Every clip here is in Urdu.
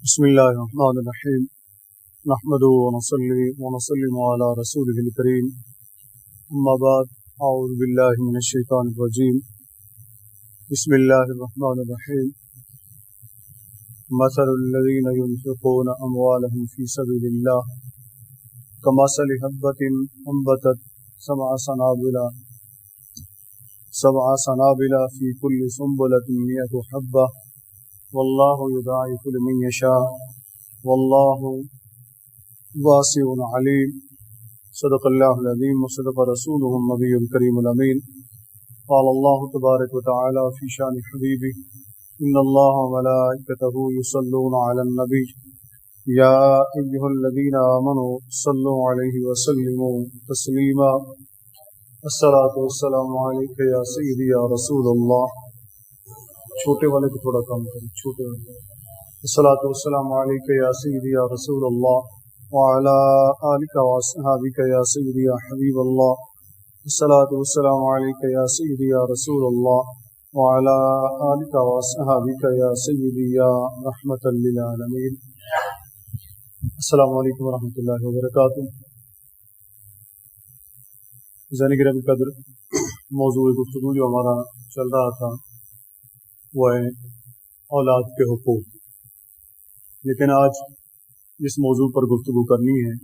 بسم الله الرحمن الرحيم نحمده ونصلي ونسلم على رسوله الكريم أما بعد أعوذ بالله من الشيطان الرجيم بسم الله الرحمن الرحيم مثل الذين ينفقون أموالهم في سبيل الله كمثل حبة أنبتت سبع سنابل في كل سنبلة 100 حبة والله يضاعف لمن يشاء والله واسع عليم صدق الله العظيم وصدق رسوله النبي الكريم الأمين قال الله تبارك وتعالى في شان حبيبه إن الله وملائكته يصلون على النبي يا أيها الذين آمنوا صلوا عليه وسلموا تسليما الصلاة والسلام عليك يا سيدي يا رسول الله چھوٹے والے کو تھوڑا کم کریں چھوٹے والے الصلاۃ والسلام علیک یا سیدی یا رسول اللہ وعلی آلک واصحابک یا سیدی یا حبیب اللہ الصلاۃ والسلام علیک یا سیدی یا رسول اللہ وعلی آلک واصحابک یا سیدی یا رحمۃ للعالمین۔ السلام علیکم ورحمۃ اللہ وبرکاتہ۔ ذہن گرامی قدر، موضوع گفتگو جو ہمارا چل رہا تھا وہ ہے اولاد کے حقوق، لیکن آج جس موضوع پر گفتگو کرنی ہے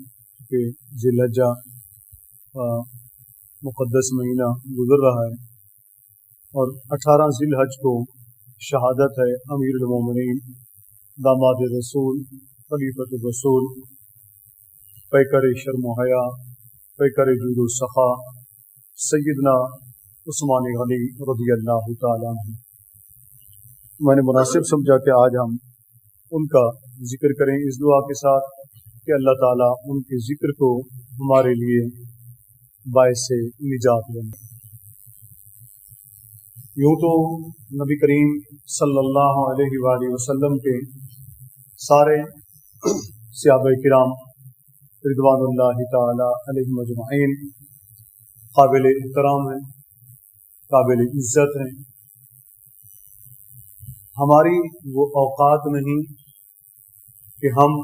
کہ ذی الحجہ مقدس مہینہ گزر رہا ہے اور 18 ذی الحج کو شہادت ہے امیر المومنین داماد رسول خلیفۃ الرسول پیکر شرم و حیا پیکر جود و سخا سیدنا عثمان غنی رضی اللہ تعالیٰ عنہ۔ میں نے مناسب سمجھا کہ آج ہم ان کا ذکر کریں اس دعا کے ساتھ کہ اللہ تعالیٰ ان کے ذکر کو ہمارے لیے باعث نجات بنے۔ یوں تو نبی کریم صلی اللہ علیہ وآلہ وسلم کے سارے صحابہ کرام رضوان اللہ تعالیٰ علیہم اجمعین قابل احترام ہیں، قابل عزت ہیں۔ ہماری وہ اوقات نہیں کہ ہم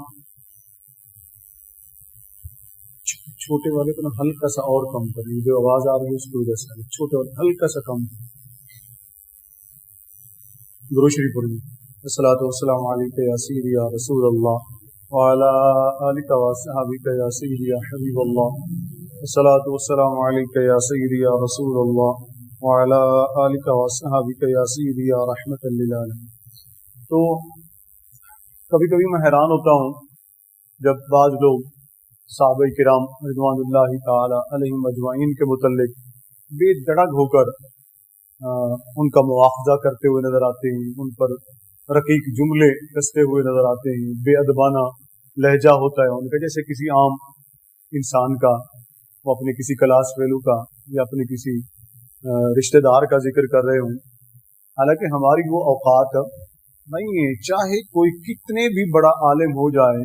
چھوٹے والے کو ہلکا سا اور کم کریں، جو آواز آ رہی ہے اس کی وجہ سے چھوٹے والے ہلکا سا کم کریں۔ درود شریف پڑھیں۔ الصلاۃ والسلام علیک یا سیدی یا رسول اللہ وعلی آلک واصحابک یا سیدی یا حبیب اللہ الصلاۃ والسلام علیک یا سیدی یا رسول اللہ وعلی آلک واصحابک یا سیدی یا رحمۃ للعالمین۔ تو کبھی کبھی میں حیران ہوتا ہوں جب بعض لوگ صحابہ کرام رضوان اللہ تعالی علیہم اجمعین کے متعلق بے دھڑک ہو کر ان کا مواخذہ کرتے ہوئے نظر آتے ہیں، ان پر رقیق جملے کستے ہوئے نظر آتے ہیں، بے ادبانہ لہجہ ہوتا ہے ان کا، جیسے کسی عام انسان کا، وہ اپنے کسی کلاس فیلو کا یا اپنے کسی رشتہ دار کا ذکر کر رہے ہوں۔ حالانکہ ہماری وہ اوقات نہیں ہے، چاہے کوئی کتنے بھی بڑا عالم ہو جائے،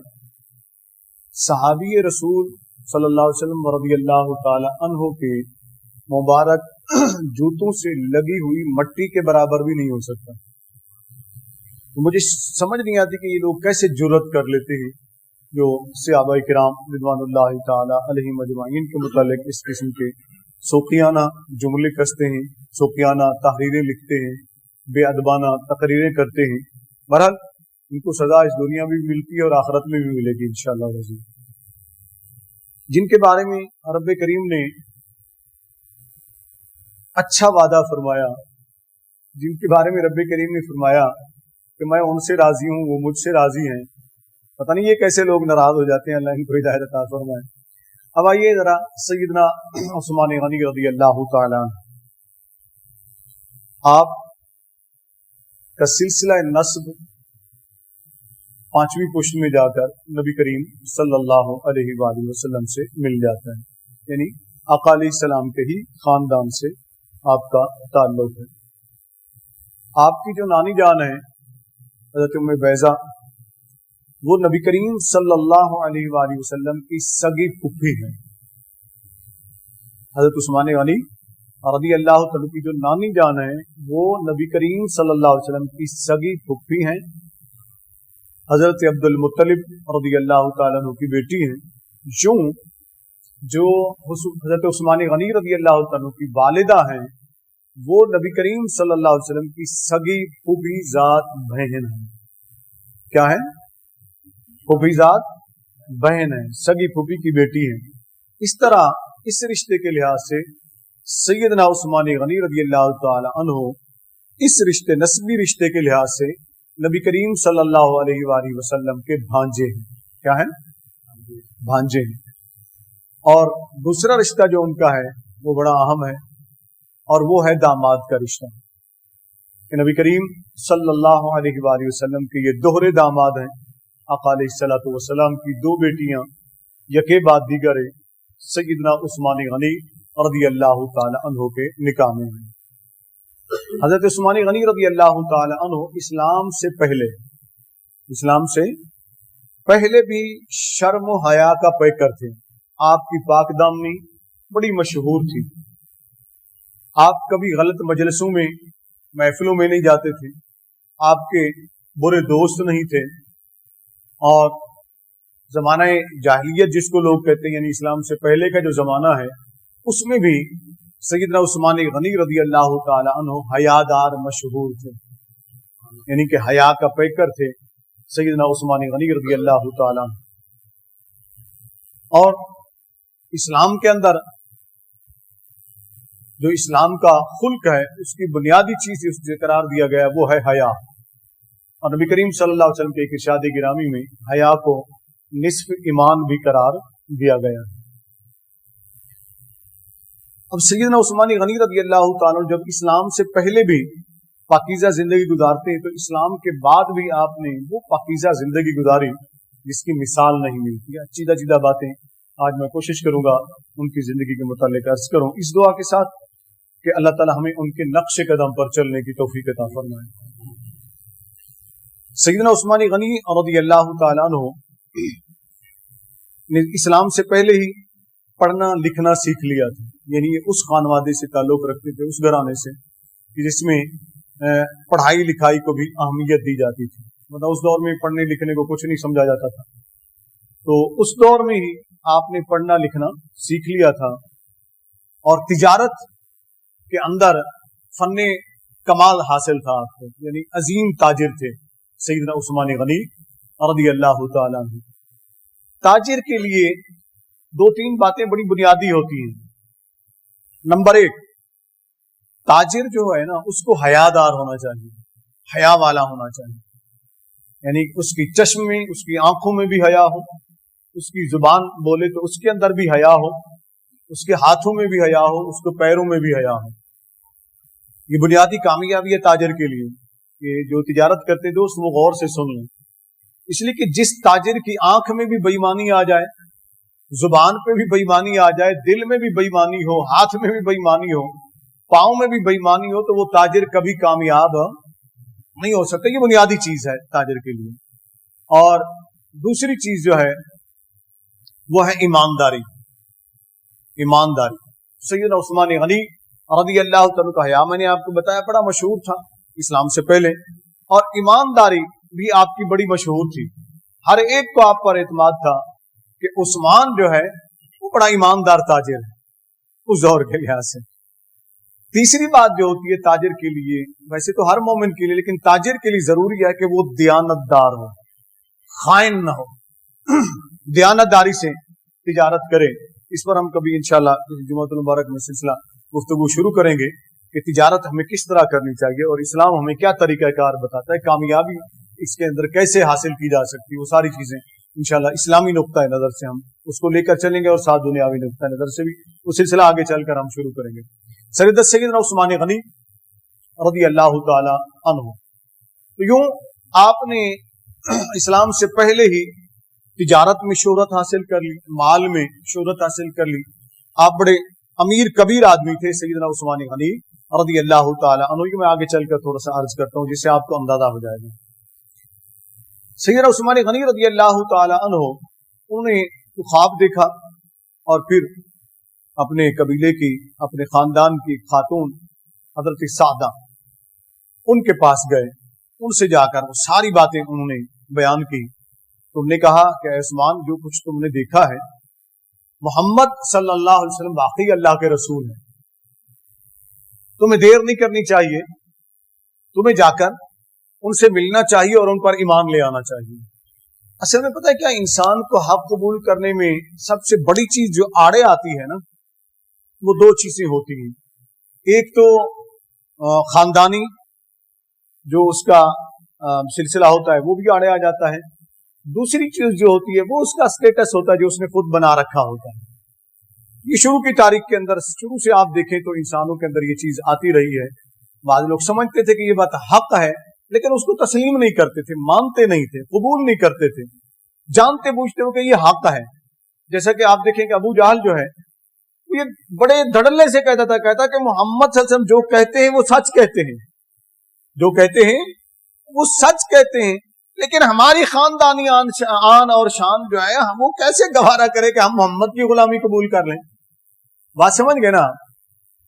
صحابی رسول صلی اللہ علیہ وسلم رضی اللہ تعالی عنہ کے مبارک جوتوں سے لگی ہوئی مٹی کے برابر بھی نہیں ہو سکتا۔ مجھے سمجھ نہیں آتی کہ یہ لوگ کیسے جرأت کر لیتے ہیں جو صحابہ کرام رضوان اللہ تعالی علیہم اجمعین کے متعلق اس قسم کے سوکیانہ جملے کستے ہیں، سوکیانہ تحریریں لکھتے ہیں، بے ادبانہ تقریریں کرتے ہیں۔ بہرحال ان کو سزا اس دنیا میں بھی ملتی ہے اور آخرت میں بھی ملے گی انشاءاللہ العزیز۔ جن کے بارے میں رب کریم نے اچھا وعدہ فرمایا، جن کے بارے میں رب کریم نے فرمایا کہ میں ان سے راضی ہوں، وہ مجھ سے راضی ہیں، پتہ نہیں یہ کیسے لوگ ناراض ہو جاتے ہیں، اللہ ان کو ہدایت عطا فرمائے۔ اب آئیے ذرا سیدنا عثمان غنی رضی اللہ تعالیٰ آپ کا سلسلہ نسب 5ویں پشت میں جا کر نبی کریم صلی اللہ علیہ وآلہ وسلم سے مل جاتا ہے، یعنی آقا علیہ السلام کے ہی خاندان سے آپ کا تعلق ہے۔ آپ کی جو نانی جان ہے حضرت ام بیضہ، وہ نبی کریم صلی اللہ علیہ وآلہ وسلم کی سگی پھپھی ہیں۔ حضرت عثمان غنی رضی اللہ تعالیٰ کی جو نانی جان ہے وہ نبی کریم صلی اللہ علیہ وسلم کی سگی پھپھی ہیں، حضرت عبد المطلب رضی اللہ تعالیٰ عنہ کی بیٹی ہیں، یوں جو حضرت عثمان غنی رضی اللہ تعالیٰ عنہ کی والدہ ہیں وہ نبی کریم صلی اللہ علیہ وسلم کی سگی پھوپھی ذات بہن ہیں. کیا ہے؟ پھوپھی ذات بہن ہے، سگی پھوپھی کی بیٹی ہے. اس طرح اس رشتے کے لحاظ سے سیدنا عثمان غنی رضی اللہ تعالی عنہ اس رشتے، نسبی رشتے کے لحاظ سے نبی کریم صلی اللہ علیہ وآلہ وسلم کے بھانجے ہیں. کیا ہے؟ بھانجے ہیں. اور دوسرا رشتہ جو ان کا ہے وہ بڑا اہم ہے، اور وہ ہے داماد کا رشتہ، کہ نبی کریم صلی اللہ علیہ وآلہ وسلم کے یہ دوہرے داماد ہیں. آقا علیہ الصلوۃ والسلام کی دو بیٹیاں یکے بعد دیگر سیدنا عثمان غنی رضی اللہ تعالی عنہ کے نکاح میں ہیں. حضرت عثمان غنی رضی اللہ تعالی عنہ اسلام سے پہلے بھی شرم و حیا کا پیکر تھے. آپ کی پاک دامنی بڑی مشہور تھی. آپ کبھی غلط مجلسوں میں، محفلوں میں نہیں جاتے تھے. آپ کے برے دوست نہیں تھے. اور زمانہ جاہلیت جس کو لوگ کہتے ہیں، یعنی اسلام سے پہلے کا جو زمانہ ہے، اس میں بھی سیدنا عثمان غنی رضی اللہ تعالی عنہ حیادار مشہور تھے، یعنی کہ حیا کا پیکر تھے سیدنا عثمان غنی رضی اللہ تعالی عنہ. اور اسلام کے اندر جو اسلام کا خلق ہے، اس کی بنیادی چیز جو قرار دیا گیا وہ ہے حیا. اور نبی کریم صلی اللہ علیہ وسلم کے ایک ارشاد گرامی میں حیا کو نصف ایمان بھی قرار دیا گیا. اب سیدنا عثمان غنی رضی اللہ تعالیٰ جب اسلام سے پہلے بھی پاکیزہ زندگی گزارتے ہیں، تو اسلام کے بعد بھی آپ نے وہ پاکیزہ زندگی گزاری جس کی مثال نہیں ملتی. چیدہ چیدہ باتیں آج میں کوشش کروں گا ان کی زندگی کے متعلق عرض کروں، اس دعا کے ساتھ کہ اللہ تعالی ہمیں ان کے نقش قدم پر چلنے کی توفیق عطا فرمائے. سیدنا عثمان غنی رضی اللہ تعالیٰ عنہ نے اسلام سے پہلے ہی پڑھنا لکھنا سیکھ لیا تھا. یعنی اس خانوادے سے تعلق رکھتے تھے، اس گھرانے سے جس میں پڑھائی لکھائی کو بھی اہمیت دی جاتی تھی. مطلب اس دور میں پڑھنے لکھنے کو کچھ نہیں سمجھا جاتا تھا. تو اس دور میں ہی آپ نے پڑھنا لکھنا سیکھ لیا تھا. اور تجارت کے اندر فن کمال حاصل تھا آپ کو، یعنی عظیم تاجر تھے سیدنا عثمان غنی رضی اللہ تعالیٰ عنہ. تاجر کے لیے دو تین باتیں بڑی بنیادی ہوتی ہیں. نمبر ایک، تاجر جو ہے نا اس کو حیادار ہونا چاہیے، حیا والا ہونا چاہیے. یعنی اس کی چشم میں، اس کی آنکھوں میں بھی حیا ہو، اس کی زبان بولے تو اس کے اندر بھی حیا ہو، اس کے ہاتھوں میں بھی حیا ہو، اس کے پیروں میں بھی حیا ہو. یہ بنیادی کامیابی ہے تاجر کے لیے. کہ جو تجارت کرتے دوست وہ غور سے سن لیں، اس لیے کہ جس تاجر کی آنکھ میں بھی بےایمانی آ جائے، زبان پہ بھی بےایمانی آ جائے، دل میں بھی بےایمانی ہو، ہاتھ میں بھی بےایمانی ہو، پاؤں میں بھی بےایمانی ہو، تو وہ تاجر کبھی کامیاب نہیں ہو سکتا. یہ بنیادی چیز ہے تاجر کے لیے. اور دوسری چیز جو ہے وہ ہے ایمانداری. سیدنا عثمان غنی رضی اللہ تعالیٰ کا حیا میں نے آپ کو بتایا بڑا مشہور تھا اسلام سے پہلے، اور ایمانداری بھی آپ کی بڑی مشہور تھی. ہر ایک کو آپ پر اعتماد تھا کہ عثمان جو ہے وہ بڑا ایماندار تاجر ہے اس دور کے لحاظ سے. تیسری بات جو ہوتی ہے تاجر کے لیے، ویسے تو ہر مومن کے لیے، لیکن تاجر کے لیے ضروری ہے کہ وہ دیانتدار ہو، خائن نہ ہو، دیانتداری سے تجارت کرے. اس پر ہم کبھی انشاءاللہ جمعۃ المبارک میں سلسلہ گفتگو شروع کریں گے کہ تجارت ہمیں کس طرح کرنی چاہیے اور اسلام ہمیں کیا طریقہ کار بتاتا ہے، کامیابی اس کے اندر کیسے حاصل کی جا سکتی ہے. وہ ساری چیزیں انشاءاللہ اسلامی نقطہ نظر سے ہم اس کو لے کر چلیں گے، اور ساتھ دنیاوی نقطہ نظر سے بھی وہ سلسلہ آگے چل کر ہم شروع کریں گے. سیدنا عثمان غنی رضی اللہ تعالی عنہ، تو یوں آپ نے اسلام سے پہلے ہی تجارت میں شہرت حاصل کر لی، مال میں شہرت حاصل کر لی. آپ بڑے امیر کبیر آدمی تھے سیدنا عثمان غنی رضی اللہ تعالی عنہ. یہ میں آگے چل کر تھوڑا سا عرض کرتا ہوں جس سے آپ کو اندازہ ہو جائے گا. سیدنا عثمان غنی رضی اللہ تعالی عنہ انہوں نے خواب دیکھا، اور پھر اپنے قبیلے کی، اپنے خاندان کی خاتون حضرت سعدہ ان کے پاس گئے ان سے جا کر وہ ساری باتیں انہوں نے بیان کی. تو انہوں نے کہا کہ اے عثمان جو کچھ تم نے دیکھا ہے محمد صلی اللہ علیہ وسلم واقعی اللہ کے رسول ہیں. تمہیں دیر نہیں کرنی چاہیے, تمہیں جا کر ان سے ملنا چاہیے اور ان پر ایمان لے آنا چاہیے. اصل میں پتہ ہے کیا, انسان کو حق قبول کرنے میں سب سے بڑی چیز جو آڑے آتی ہے نا, وہ دو چیزیں ہوتی ہیں. ایک تو خاندانی جو اس کا سلسلہ ہوتا ہے وہ بھی آڑے آ جاتا ہے. دوسری چیز جو ہوتی ہے وہ اس کا سٹیٹس ہوتا ہے جو اس نے خود بنا رکھا ہوتا ہے. یہ شروع کی تاریخ کے اندر, شروع سے آپ دیکھیں تو انسانوں کے اندر یہ چیز آتی رہی ہے. بعض لوگ سمجھتے تھے کہ یہ بات حق ہے لیکن اس کو تسلیم نہیں کرتے تھے, مانتے نہیں تھے, قبول نہیں کرتے تھے, جانتے بوجھتے ہو کہ یہ حق ہے. جیسا کہ آپ دیکھیں کہ ابو جہل جو ہے یہ بڑے دھڑلے سے کہتا تھا کہ محمد صلی اللہ علیہ وسلم جو کہتے ہیں وہ سچ کہتے ہیں, جو کہتے ہیں وہ سچ کہتے ہیں, لیکن ہماری خاندانی آن اور شان جو ہے ہم وہ کیسے گوارا کرے کہ ہم محمد کی غلامی قبول کر لیں. بات سمجھ گئے نا,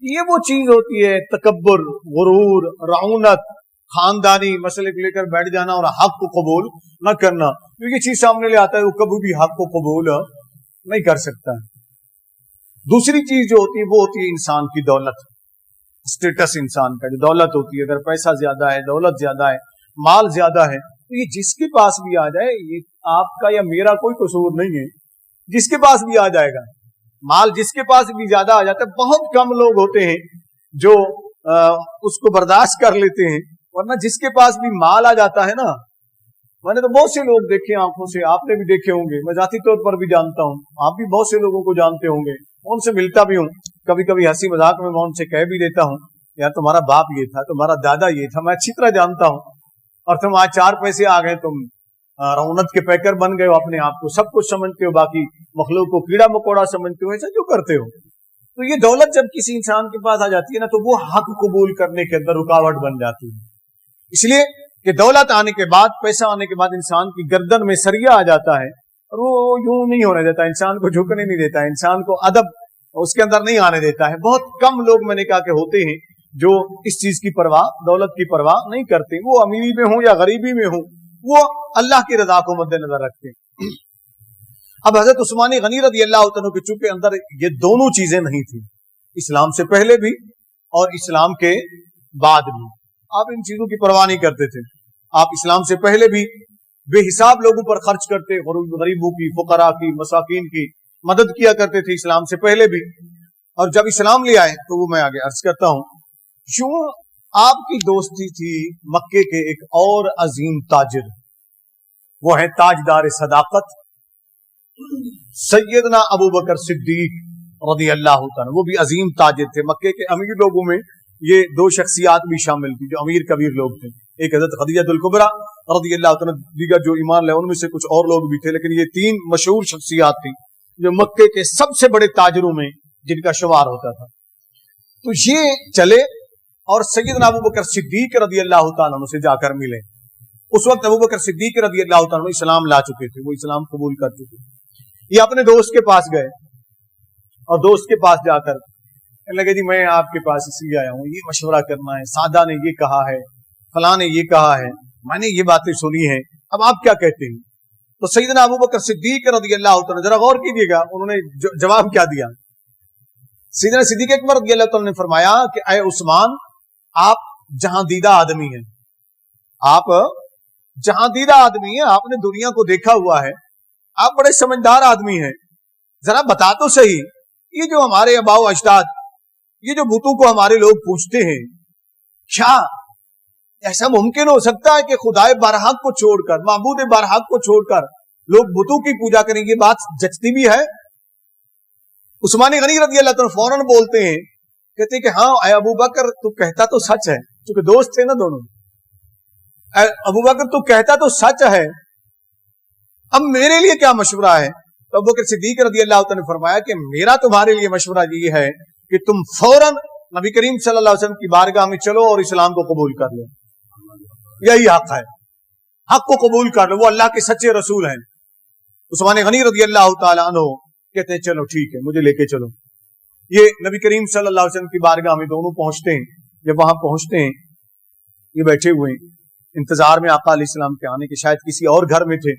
یہ وہ چیز ہوتی ہے تکبر, غرور, رعونت, خاندانی مسئلے کو لے کر بیٹھ جانا اور حق کو قبول نہ کرنا. جو یہ چیز سامنے لے آتا ہے وہ کبھی بھی حق کو قبول نہیں کر سکتا ہے. دوسری چیز جو ہوتی ہے وہ ہوتی ہے انسان کی دولت, اسٹیٹس انسان کا جو دولت ہوتی ہے. اگر پیسہ زیادہ ہے, دولت زیادہ ہے, مال زیادہ ہے, تو یہ جس کے پاس بھی آ جائے, یہ آپ کا یا میرا کوئی قصور نہیں ہے, جس کے پاس بھی آ جائے گا. مال جس کے پاس بھی زیادہ آ جاتا ہے, بہت کم لوگ ہوتے ہیں جو اس کو برداشت کر لیتے ہیں. ورنہ جس کے پاس بھی مال آ جاتا ہے نا, میں نے تو بہت سے لوگ دیکھے آنکھوں سے, آپ نے بھی دیکھے ہوں گے, میں ذاتی طور پر بھی جانتا ہوں, آپ بھی بہت سے لوگوں کو جانتے ہوں گے, ان سے ملتا بھی ہوں. کبھی کبھی ہنسی مذاق میں ان سے کہہ بھی دیتا ہوں یار تمہارا باپ یہ تھا, تمہارا دادا یہ تھا, میں اچھی طرح جانتا ہوں, اور تم آج 4 پیسے آ گئے, تم رونت کے پیکر بن گئے ہو, اپنے آپ کو سب کچھ سمجھتے ہو, باقی مخلوق کو کیڑا مکوڑا سمجھتے ہو, ایسا کیوں کرتے ہو؟ تو یہ دولت جب کسی انسان کے پاس آ جاتی ہے نا, تو وہ حق قبول کرنے کے اندر رکاوٹ بن جاتی ہے. اس لیے کہ دولت آنے کے بعد, پیسہ آنے کے بعد انسان کی گردن میں سریا آ جاتا ہے, اور وہ یوں نہیں ہونے دیتا, انسان کو جھکنے نہیں دیتا, انسان کو ادب اس کے اندر نہیں آنے دیتا ہے. بہت کم لوگ میں نے کہا کہ ہوتے ہیں جو اس چیز کی پرواہ, دولت کی پرواہ نہیں کرتے, وہ امیری میں ہوں یا غریبی میں ہوں, وہ اللہ کی رضا کو مد نظر رکھتے ہیں. اب حضرت عثمان غنی رضی اللہ عنہ کے چونکہ اندر یہ دونوں چیزیں نہیں تھیں, اسلام سے پہلے بھی اور اسلام کے بعد بھی, آپ ان چیزوں کی پرواہ نہیں کرتے تھے. آپ اسلام سے پہلے بھی بے حساب لوگوں پر خرچ کرتے, غریبوں کی, فقراء کی, مساکین کی مدد کیا کرتے تھے اسلام سے پہلے بھی. اور جب اسلام لے آئے تو وہ میں آگے عرض کرتا ہوں, یوں آپ کی دوستی تھی مکے کے ایک اور عظیم تاجر, وہ ہے تاجدار صداقت سیدنا ابو بکر صدیق رضی اللہ عنہ. وہ بھی عظیم تاجر تھے. مکے کے امیر لوگوں میں یہ 2 شخصیات بھی شامل تھی جو امیر کبیر لوگ تھے, ایک حضرت خدیجہ الکبریٰ رضی اللہ عنہ, دیگر جو ایمان لے ان میں سے کچھ اور لوگ بھی تھے, لیکن یہ 3 مشہور شخصیات تھیں جو مکے کے سب سے بڑے تاجروں میں جن کا شمار ہوتا تھا. تو یہ چلے اور سیدنا ابو بکر صدیق رضی اللہ تعالیٰ عنہ سے جا کر ملے. اس وقت ابو بکر صدیق رضی اللہ تعالیٰ عنہ اسلام لا چکے تھے, وہ اسلام قبول کر چکے تھے. یہ اپنے دوست کے پاس گئے اور دوست کے پاس جا کر لگے جی میں آپ کے پاس اس لیے آیا ہوں, یہ مشورہ کرنا ہے, سادہ نے یہ کہا ہے, فلاں نے یہ کہا ہے, میں نے یہ باتیں سنی ہیں, اب آپ کیا کہتے ہیں؟ تو سیدنا ابو بکر صدیق رضی اللہ تعالیٰ, ذرا غور کیجیے گا انہوں نے جواب کیا دیا. سیدنا صدیق اکبر رضی اللہ تعالیٰ نے فرمایا کہ اے عثمان, آپ جہاں دیدہ آدمی ہیں, آپ جہاں دیدہ آدمی ہیں, آپ نے دنیا کو دیکھا ہوا ہے, آپ بڑے سمجھدار آدمی ہیں, ذرا بتا تو صحیح, یہ جو ہمارے آباء و اجداد, یہ جو بتوں کو ہمارے لوگ پوچھتے ہیں, کیا ایسا ممکن ہو سکتا ہے کہ خدائے برحق کو چھوڑ کر, معبود برحق کو چھوڑ کر لوگ بتوں کی پوجا کریں؟ یہ بات جچتی بھی ہے؟ عثمان غنی رضی اللہ تعالیٰ فوراً بولتے ہیں, کہتے ہیں کہ ہاں اے ابو بکر تو کہتا تو سچ ہے, چونکہ دوست تھے نا دونوں. اے ابو بکر تو کہتا تو سچ ہے, اب میرے لیے کیا مشورہ ہے؟ تو ابو بکر صدیق رضی اللہ تعالیٰ نے فرمایا کہ میرا تمہارے لیے مشورہ یہ ہے کہ تم فوراً نبی کریم صلی اللہ علیہ وسلم کی بارگاہ میں چلو اور اسلام کو قبول کر لو. یہی حق ہے, حق کو قبول کر لو, وہ اللہ کے سچے رسول ہیں. عثمان غنی رضی اللہ تعالیٰ عنہ کہتے ہیں چلو ٹھیک ہے, مجھے لے کے چلو. یہ نبی کریم صلی اللہ علیہ وسلم کی بارگاہ میں دونوں پہنچتے ہیں. جب وہاں پہنچتے ہیں, یہ بیٹھے ہوئے ہیں, انتظار میں آقا علیہ السلام کے آنے کے, شاید کسی اور گھر میں تھے.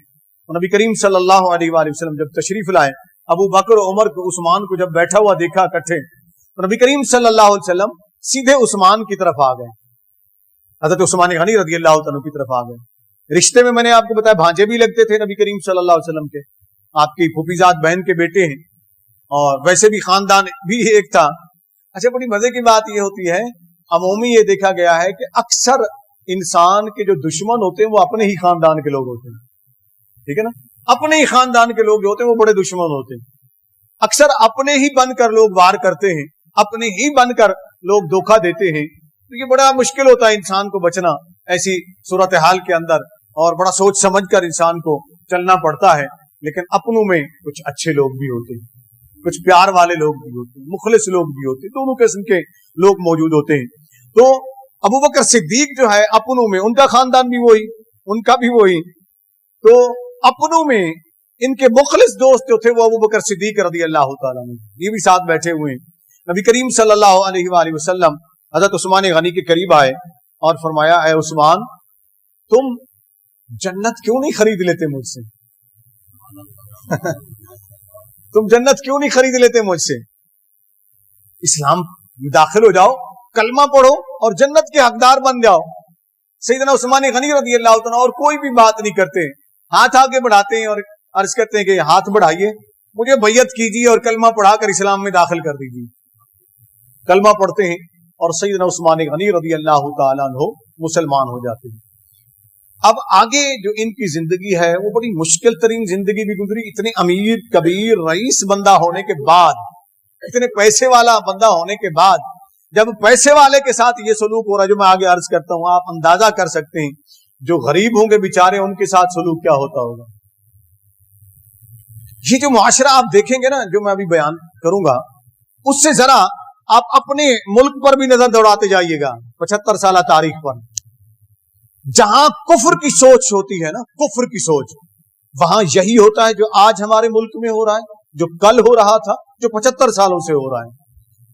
اور نبی کریم صلی اللہ علیہ وآلہ وسلم جب تشریف لائے, ابو بکر عمر کو عثمان کو جب بیٹھا ہوا دیکھا اکٹھے, تو نبی کریم صلی اللہ علیہ وسلم سیدھے عثمان کی طرف آ گئے, حضرت عثمان غنی رضی اللہ عنہ کی طرف آ گئے. رشتے میں نے آپ کو بتایا بھانجے بھی لگتے تھے نبی کریم صلی اللہ علیہ وسلم کے, آپ کی پھوپھیزاد بہن کے بیٹے ہیں, اور ویسے بھی خاندان بھی ایک تھا. اچھا, بڑی مزے کی بات یہ ہوتی ہے, عمومی یہ دیکھا گیا ہے کہ اکثر انسان کے جو دشمن ہوتے ہیں وہ اپنے ہی خاندان کے لوگ ہوتے ہیں, ٹھیک ہے نا, اپنے ہی خاندان کے لوگ جو ہوتے ہیں وہ بڑے دشمن ہوتے ہیں. اکثر اپنے ہی بن کر لوگ وار کرتے ہیں, اپنے ہی بن کر لوگ دھوکہ دیتے ہیں. تو یہ بڑا مشکل ہوتا ہے انسان کو بچنا ایسی صورتحال کے اندر, اور بڑا سوچ سمجھ کر انسان کو چلنا پڑتا ہے. لیکن اپنوں میں کچھ اچھے لوگ بھی ہوتے ہیں, کچھ پیار والے لوگ بھی ہوتے ہیں, مخلص لوگ بھی ہوتے ہیں, دونوں قسم کے لوگ موجود ہوتے ہیں. تو ابو بکر صدیق جو ہے اپنوں میں, ان کا خاندان بھی وہی, ان کا بھی وہی, تو اپنوں میں ان کے مخلص دوست جو تھے وہ ابو بکر صدیق رضی اللہ تعالیٰ عنہ, یہ بھی ساتھ بیٹھے ہوئے ہیں. نبی کریم صلی اللہ علیہ وآلہ وسلم حضرت عثمان غنی کے قریب آئے اور فرمایا, اے عثمان, تم جنت کیوں نہیں خرید لیتے مجھ سے؟ تم جنت کیوں نہیں خرید لیتے مجھ سے؟ اسلام میں داخل ہو جاؤ, کلمہ پڑھو اور جنت کے حقدار بن جاؤ. سیدنا عثمان غنی رضی اللہ عنہ اور کوئی بھی بات نہیں کرتے, ہاتھ آگے بڑھاتے ہیں اور عرض کرتے ہیں کہ ہاتھ بڑھائیے, مجھے بیعت کیجیے اور کلمہ پڑھا کر اسلام میں داخل کر دیجیے. کلمہ پڑھتے ہیں اور سیدنا عثمان غنی رضی اللہ تعالیٰ عنہ مسلمان ہو جاتے ہیں. اب آگے جو ان کی زندگی ہے وہ بڑی مشکل ترین زندگی بھی گزری. اتنے امیر کبیر رئیس بندہ ہونے کے بعد, اتنے پیسے والا بندہ ہونے کے بعد, جب پیسے والے کے ساتھ یہ سلوک ہو رہا ہے جو میں آگے عرض کرتا ہوں, آپ اندازہ کر سکتے ہیں جو غریب ہوں گے بیچارے, ان کے ساتھ سلوک کیا ہوتا ہوگا. یہ جو معاشرہ آپ دیکھیں گے نا, جو میں ابھی بیان کروں گا, اس سے ذرا آپ اپنے ملک پر بھی نظر دوڑاتے جائیے گا, 75 سالہ تاریخ پر. جہاں کفر کی سوچ ہوتی ہے نا, کفر کی سوچ, وہاں یہی ہوتا ہے جو آج ہمارے ملک میں ہو رہا ہے, جو کل ہو رہا تھا, جو 75 سالوں سے ہو رہا ہے.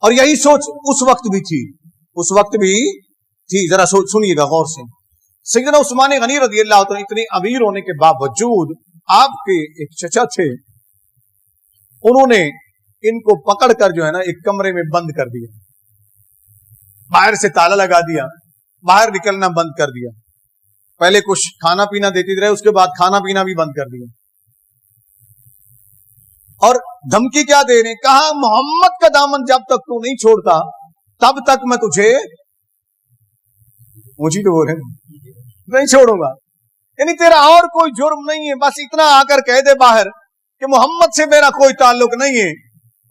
اور یہی سوچ اس وقت بھی تھی, اس وقت بھی تھی. ذرا سنیے گا غور سے. سیدنا عثمان غنی رضی اللہ عنہ اتنے امیر ہونے کے باوجود آپ کے ایک چچا تھے, انہوں نے ان کو پکڑ کر جو ہے نا ایک کمرے میں بند کر دیا, باہر سے تالا لگا دیا, باہر نکلنا بند کر دیا. پہلے کچھ کھانا پینا دیتے رہے, اس کے بعد کھانا پینا بھی بند کر دیا. اور دھمکی کیا دے رہے, کہا محمد کا دامن جب تک تو نہیں چھوڑتا تب تک میں تجھے, مجھے تو بولے نہیں چھوڑوں گا. یعنی تیرا اور کوئی جرم نہیں ہے, بس اتنا آ کر کہہ دے باہر کہ محمد سے میرا کوئی تعلق نہیں ہے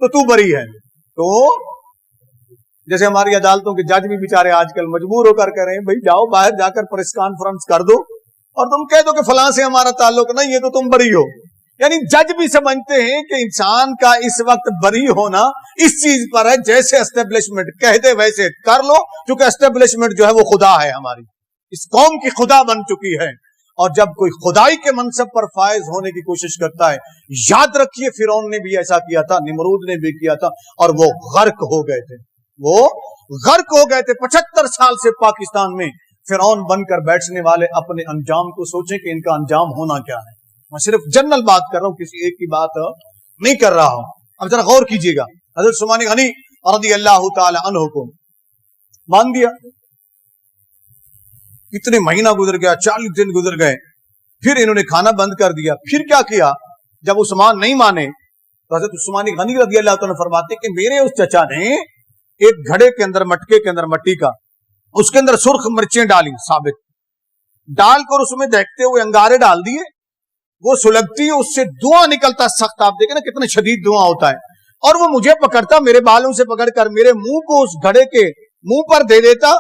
تو بری ہے. تو جیسے ہماری عدالتوں کے جج بھی بیچارے آج کل مجبور ہو کر کہہ رہے ہیں, بھائی جاؤ باہر جا کر پریس کانفرنس کر دو اور تم کہہ دو کہ فلاں سے ہمارا تعلق نہیں ہے تو تم بری ہو. یعنی جج بھی سمجھتے ہیں کہ انسان کا اس وقت بری ہونا اس چیز پر ہے جیسے اسٹیبلشمنٹ کہہ دے ویسے کر لو, کیونکہ اسٹیبلشمنٹ جو ہے وہ خدا ہے, ہماری اس قوم کی خدا بن چکی ہے. اور جب کوئی خدائی کے منصب پر فائز ہونے کی کوشش کرتا ہے, یاد رکھیے فرعون نے بھی ایسا کیا تھا, نمرود نے بھی کیا تھا, اور وہ غرق ہو گئے تھے, وہ غرق ہو گئے تھے. 75 سال سے پاکستان میں فرعون بن کر بیٹھنے والے اپنے انجام کو سوچیں کہ ان کا انجام ہونا کیا ہے. میں صرف جنرل بات کر رہا ہوں, کسی ایک کی بات نہیں کر رہا ہوں. اب ذرا غور کیجیے گا, حضرت عثمان غنی رضی اللہ تعالی عنہ کو مان دیا, کتنے مہینہ گزر گیا, 40 دن گزر گئے, پھر انہوں نے کھانا بند کر دیا. پھر کیا کیا, جب عثمان نہیں مانے تو حضرت عثمان غنی رضی اللہ عنہ فرماتے کہ میرے اس چچا نے ایک گھڑے کے اندر, مٹکے کے اندر مٹی کا, اس کے اندر سرخ مرچیں ڈالی, ثابت ڈال کر اس میں دیکھتے ہوئے انگارے ڈال دیے, وہ سلگتی, اس سے دھواں نکلتا سخت, آپ دیکھیں نا کتنا شدید دھواں ہوتا ہے, اور وہ مجھے پکڑتا, میرے بالوں سے پکڑ کر میرے منہ کو اس گھڑے کے منہ پر دے دیتا,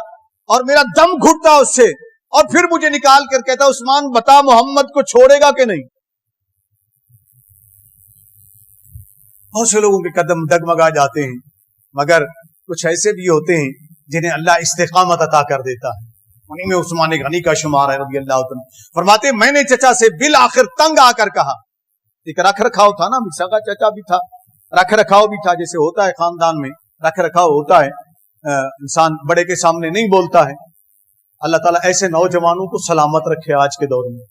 اور میرا دم گھٹتا اس سے, اور پھر مجھے نکال کر کہتا عثمان بتا محمد کو چھوڑے گا کہ نہیں. بہت سے لوگوں کے قدم ڈگمگا جاتے ہیں, مگر کچھ ایسے بھی ہوتے ہیں جنہیں اللہ استقامت عطا کر دیتا ہے. انہیں میں عثمان غنی کا شمار ہے رضی اللہ عنہ. فرماتے میں نے چچا سے بالآخر تنگ آ کر کہا, ایک رکھ رکھاؤ تھا نا, سگا چچا بھی تھا, رکھ رکھاؤ بھی تھا, جیسے ہوتا ہے خاندان میں رکھ رکھاؤ ہوتا ہے, انسان بڑے کے سامنے نہیں بولتا ہے. اللہ تعالیٰ ایسے نوجوانوں کو سلامت رکھے آج کے دور میں،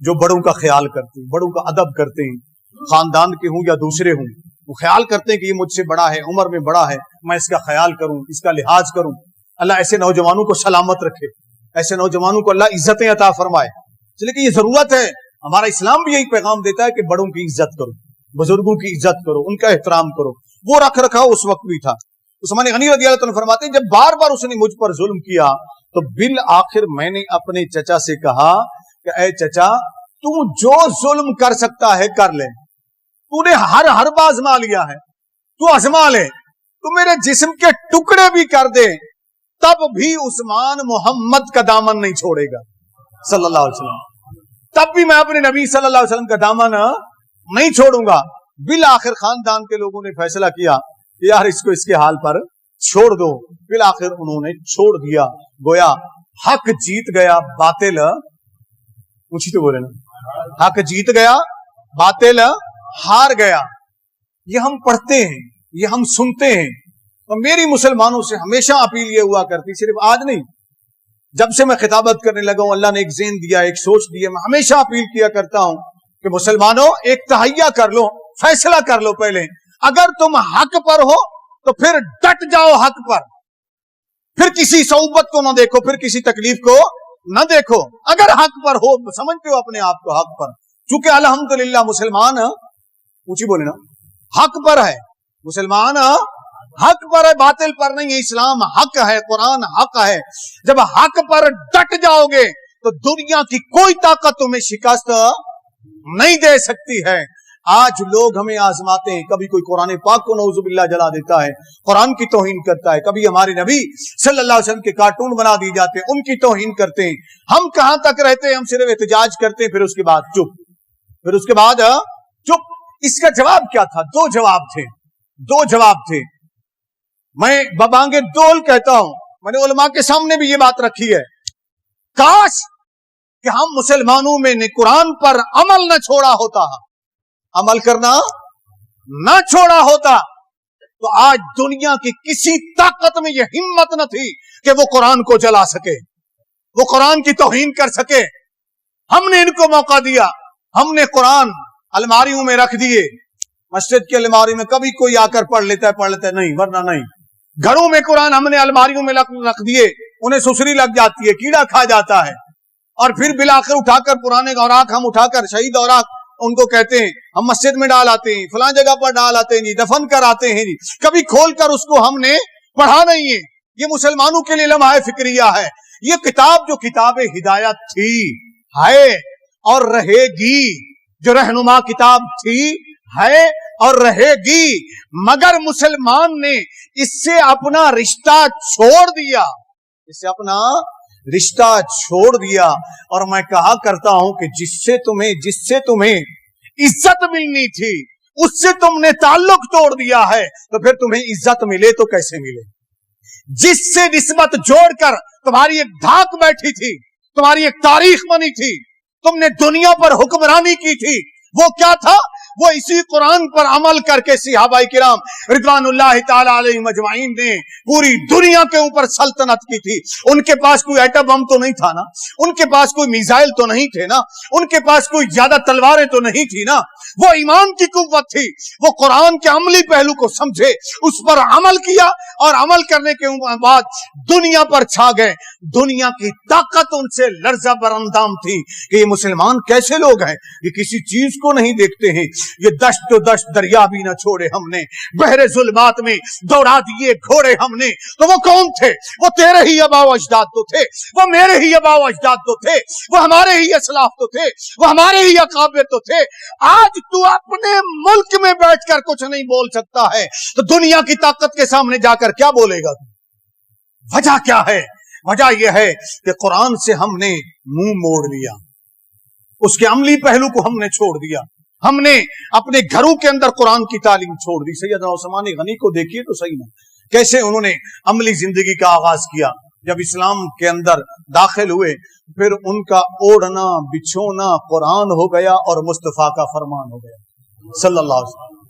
جو بڑوں کا خیال کرتے ہیں، بڑوں کا ادب کرتے ہیں، خاندان کے ہوں یا دوسرے ہوں، وہ خیال کرتے ہیں کہ یہ مجھ سے بڑا ہے، عمر میں بڑا ہے، میں اس کا خیال کروں، اس کا لحاظ کروں۔ اللہ ایسے نوجوانوں کو سلامت رکھے، ایسے نوجوانوں کو اللہ عزتیں عطا فرمائے، اس لیے کہ یہ ضرورت ہے۔ ہمارا اسلام بھی یہی پیغام دیتا ہے کہ بڑوں کی عزت کرو، بزرگوں کی عزت کرو، ان کا احترام کرو۔ وہ رکھ رکھا اس وقت بھی تھا۔ عثمان غنی رضی اللہ عنہ فرماتے ہیں جب بار بار اس نے مجھ پر ظلم کیا تو بالآخر میں نے اپنے چچا سے کہا کہ اے چچا، تو جو ظلم کر سکتا ہے کر لے، تو نے ہر بار آزما لیا ہے، تو آزما لے، تو میرے جسم کے ٹکڑے بھی کر دے، تب بھی عثمان محمد کا دامن نہیں چھوڑے گا صلی اللہ علیہ وسلم، تب بھی میں اپنے نبی صلی اللہ علیہ وسلم کا دامن نہیں چھوڑوں گا۔ بالآخر خاندان کے لوگوں نے فیصلہ کیا کہ یار اس کو اس کے حال پر چھوڑ دو۔ بالآخر انہوں نے چھوڑ دیا، گویا حق جیت گیا، باطل اونچی تو بولے نا، حق جیت گیا، باطل ہار گیا۔ یہ ہم پڑھتے ہیں، یہ ہم سنتے ہیں، اور میری مسلمانوں سے ہمیشہ اپیل یہ ہوا کرتی، صرف آج نہیں، جب سے میں خطابت کرنے لگا ہوں، اللہ نے ایک ذہن دیا، ایک سوچ دی ہے، میں ہمیشہ اپیل کیا کرتا ہوں کہ مسلمانوں ایک تہیہ کر لو، فیصلہ کر لو پہلے۔ اگر تم حق پر ہو تو پھر ڈٹ جاؤ حق پر، پھر کسی صعوبت کو نہ دیکھو، پھر کسی تکلیف کو نہ دیکھو۔ اگر حق پر ہو، سمجھتے ہو اپنے آپ کو حق پر، چونکہ الحمدللہ مسلمان اونچی بولے نا حق پر ہے، مسلمان حق پر ہے، باطل پر نہیں ہے۔ اسلام حق ہے، قرآن حق ہے۔ جب حق پر ڈٹ جاؤ گے تو دنیا کی کوئی طاقت تمہیں شکست نہیں دے سکتی ہے۔ آج لوگ ہمیں آزماتے ہیں، کبھی کوئی قرآن پاک کو نعوذ باللہ جلا دیتا ہے، قرآن کی توہین کرتا ہے، کبھی ہمارے نبی صلی اللہ علیہ وسلم کے کارٹون بنا دیے جاتے ہیں، ان کی توہین کرتے ہیں۔ ہم کہاں تک رہتے ہیں؟ ہم صرف احتجاج کرتے ہیں، پھر اس کے بعد چپ، پھر اس کے بعد چپ۔ اس کا جواب کیا تھا؟ دو جواب تھے۔ میں ببانگے دول کہتا ہوں، میں نے علماء کے سامنے بھی یہ بات رکھی ہے، کاش کہ ہم مسلمانوں میں نے قرآن پر عمل نہ چھوڑا ہوتا، عمل کرنا نہ چھوڑا ہوتا، تو آج دنیا کی کسی طاقت میں یہ ہمت نہ تھی کہ وہ قرآن کو جلا سکے، وہ قرآن کی توہین کر سکے۔ ہم نے ان کو موقع دیا، ہم نے قرآن الماریوں میں رکھ دیے، مسجد کی الماری میں کبھی کوئی آ کر پڑھ لیتا ہے، نہیں، ورنہ نہیں۔ گھروں میں قرآن ہم نے الماریوں میں رکھ دیے، انہیں سسری لگ جاتی ہے، کیڑا کھا جاتا ہے، اور پھر بالآخر اٹھا کر پرانے اوراق ہم اٹھا کر شہید اوراق ان کو کہتے ہیں، ہم مسجد میں ڈال آتے ہیں، فلاں جگہ پر ڈال آتے ہیں جی، دفن کر آتے ہیں جی، کبھی کھول کر اس کو ہم نے پڑھا نہیں ہے۔ یہ مسلمانوں کے لیے لمحہ فکریہ ہے۔ یہ کتاب جو کتاب ہدایت تھی، ہے اور رہے گی، جو رہنما کتاب تھی، ہے اور رہے گی، مگر مسلمان نے اس سے اپنا رشتہ چھوڑ دیا، اس سے اپنا رشتہ چھوڑ دیا۔ اور میں کہا کرتا ہوں کہ جس سے تمہیں عزت ملنی تھی، اس سے تم نے تعلق توڑ دیا ہے، تو پھر تمہیں عزت ملے تو کیسے ملے؟ جس سے نسبت جوڑ کر تمہاری ایک دھاک بیٹھی تھی، تمہاری ایک تاریخ بنی تھی، تم نے دنیا پر حکمرانی کی تھی، وہ کیا تھا؟ وہ اسی قرآن پر عمل کر کے صحابہ کرام رضوان اللہ تعالی علیہ مجمعین نے پوری دنیا کے اوپر سلطنت کی تھی۔ ان کے پاس کوئی ایٹم بم تو نہیں تھا نا، ان کے پاس کوئی میزائل تو نہیں تھے نا، ان کے پاس کوئی زیادہ تلواریں تو نہیں تھی نا، وہ ایمان کی قوت تھی۔ وہ قرآن کے عملی پہلو کو سمجھے، اس پر عمل کیا، اور عمل کرنے کے بعد دنیا پر چھا گئے۔ دنیا کی طاقت ان سے لرزہ براندام تھی کہ یہ مسلمان کیسے لوگ ہیں، یہ کسی چیز کو نہیں دیکھتے ہیں، یہ دشت و دشت دریا بھی نہ چھوڑے ہم نے، بحر ظلمات میں دوڑا دیے گھوڑے ہم نے۔ تو وہ کون تھے؟ وہ تیرے ہی آباء و اجداد تو تھے، وہ میرے ہی آباء و اجداد تو تھے، وہ ہمارے ہی اسلاف تو تھے، وہ ہمارے ہی اکابر تو تھے۔ آج تو اپنے ملک میں بیٹھ کر کچھ نہیں بول سکتا ہے، تو دنیا کی طاقت کے سامنے جا کر کیا بولے گا؟ وجہ کیا ہے؟ وجہ یہ ہے کہ قرآن سے ہم نے منہ موڑ لیا، اس کے عملی پہلو کو ہم نے چھوڑ دیا، ہم نے اپنے گھروں کے اندر قرآن کی تعلیم چھوڑ دی۔ سیدنا عثمان غنی کو دیکھیے تو صحیح نا، کیسے انہوں نے عملی زندگی کا آغاز کیا۔ جب اسلام کے اندر داخل ہوئے، پھر ان کا اوڑھنا بچھونا قرآن ہو گیا اور مصطفیٰ کا فرمان ہو گیا صلی اللہ علیہ وسلم۔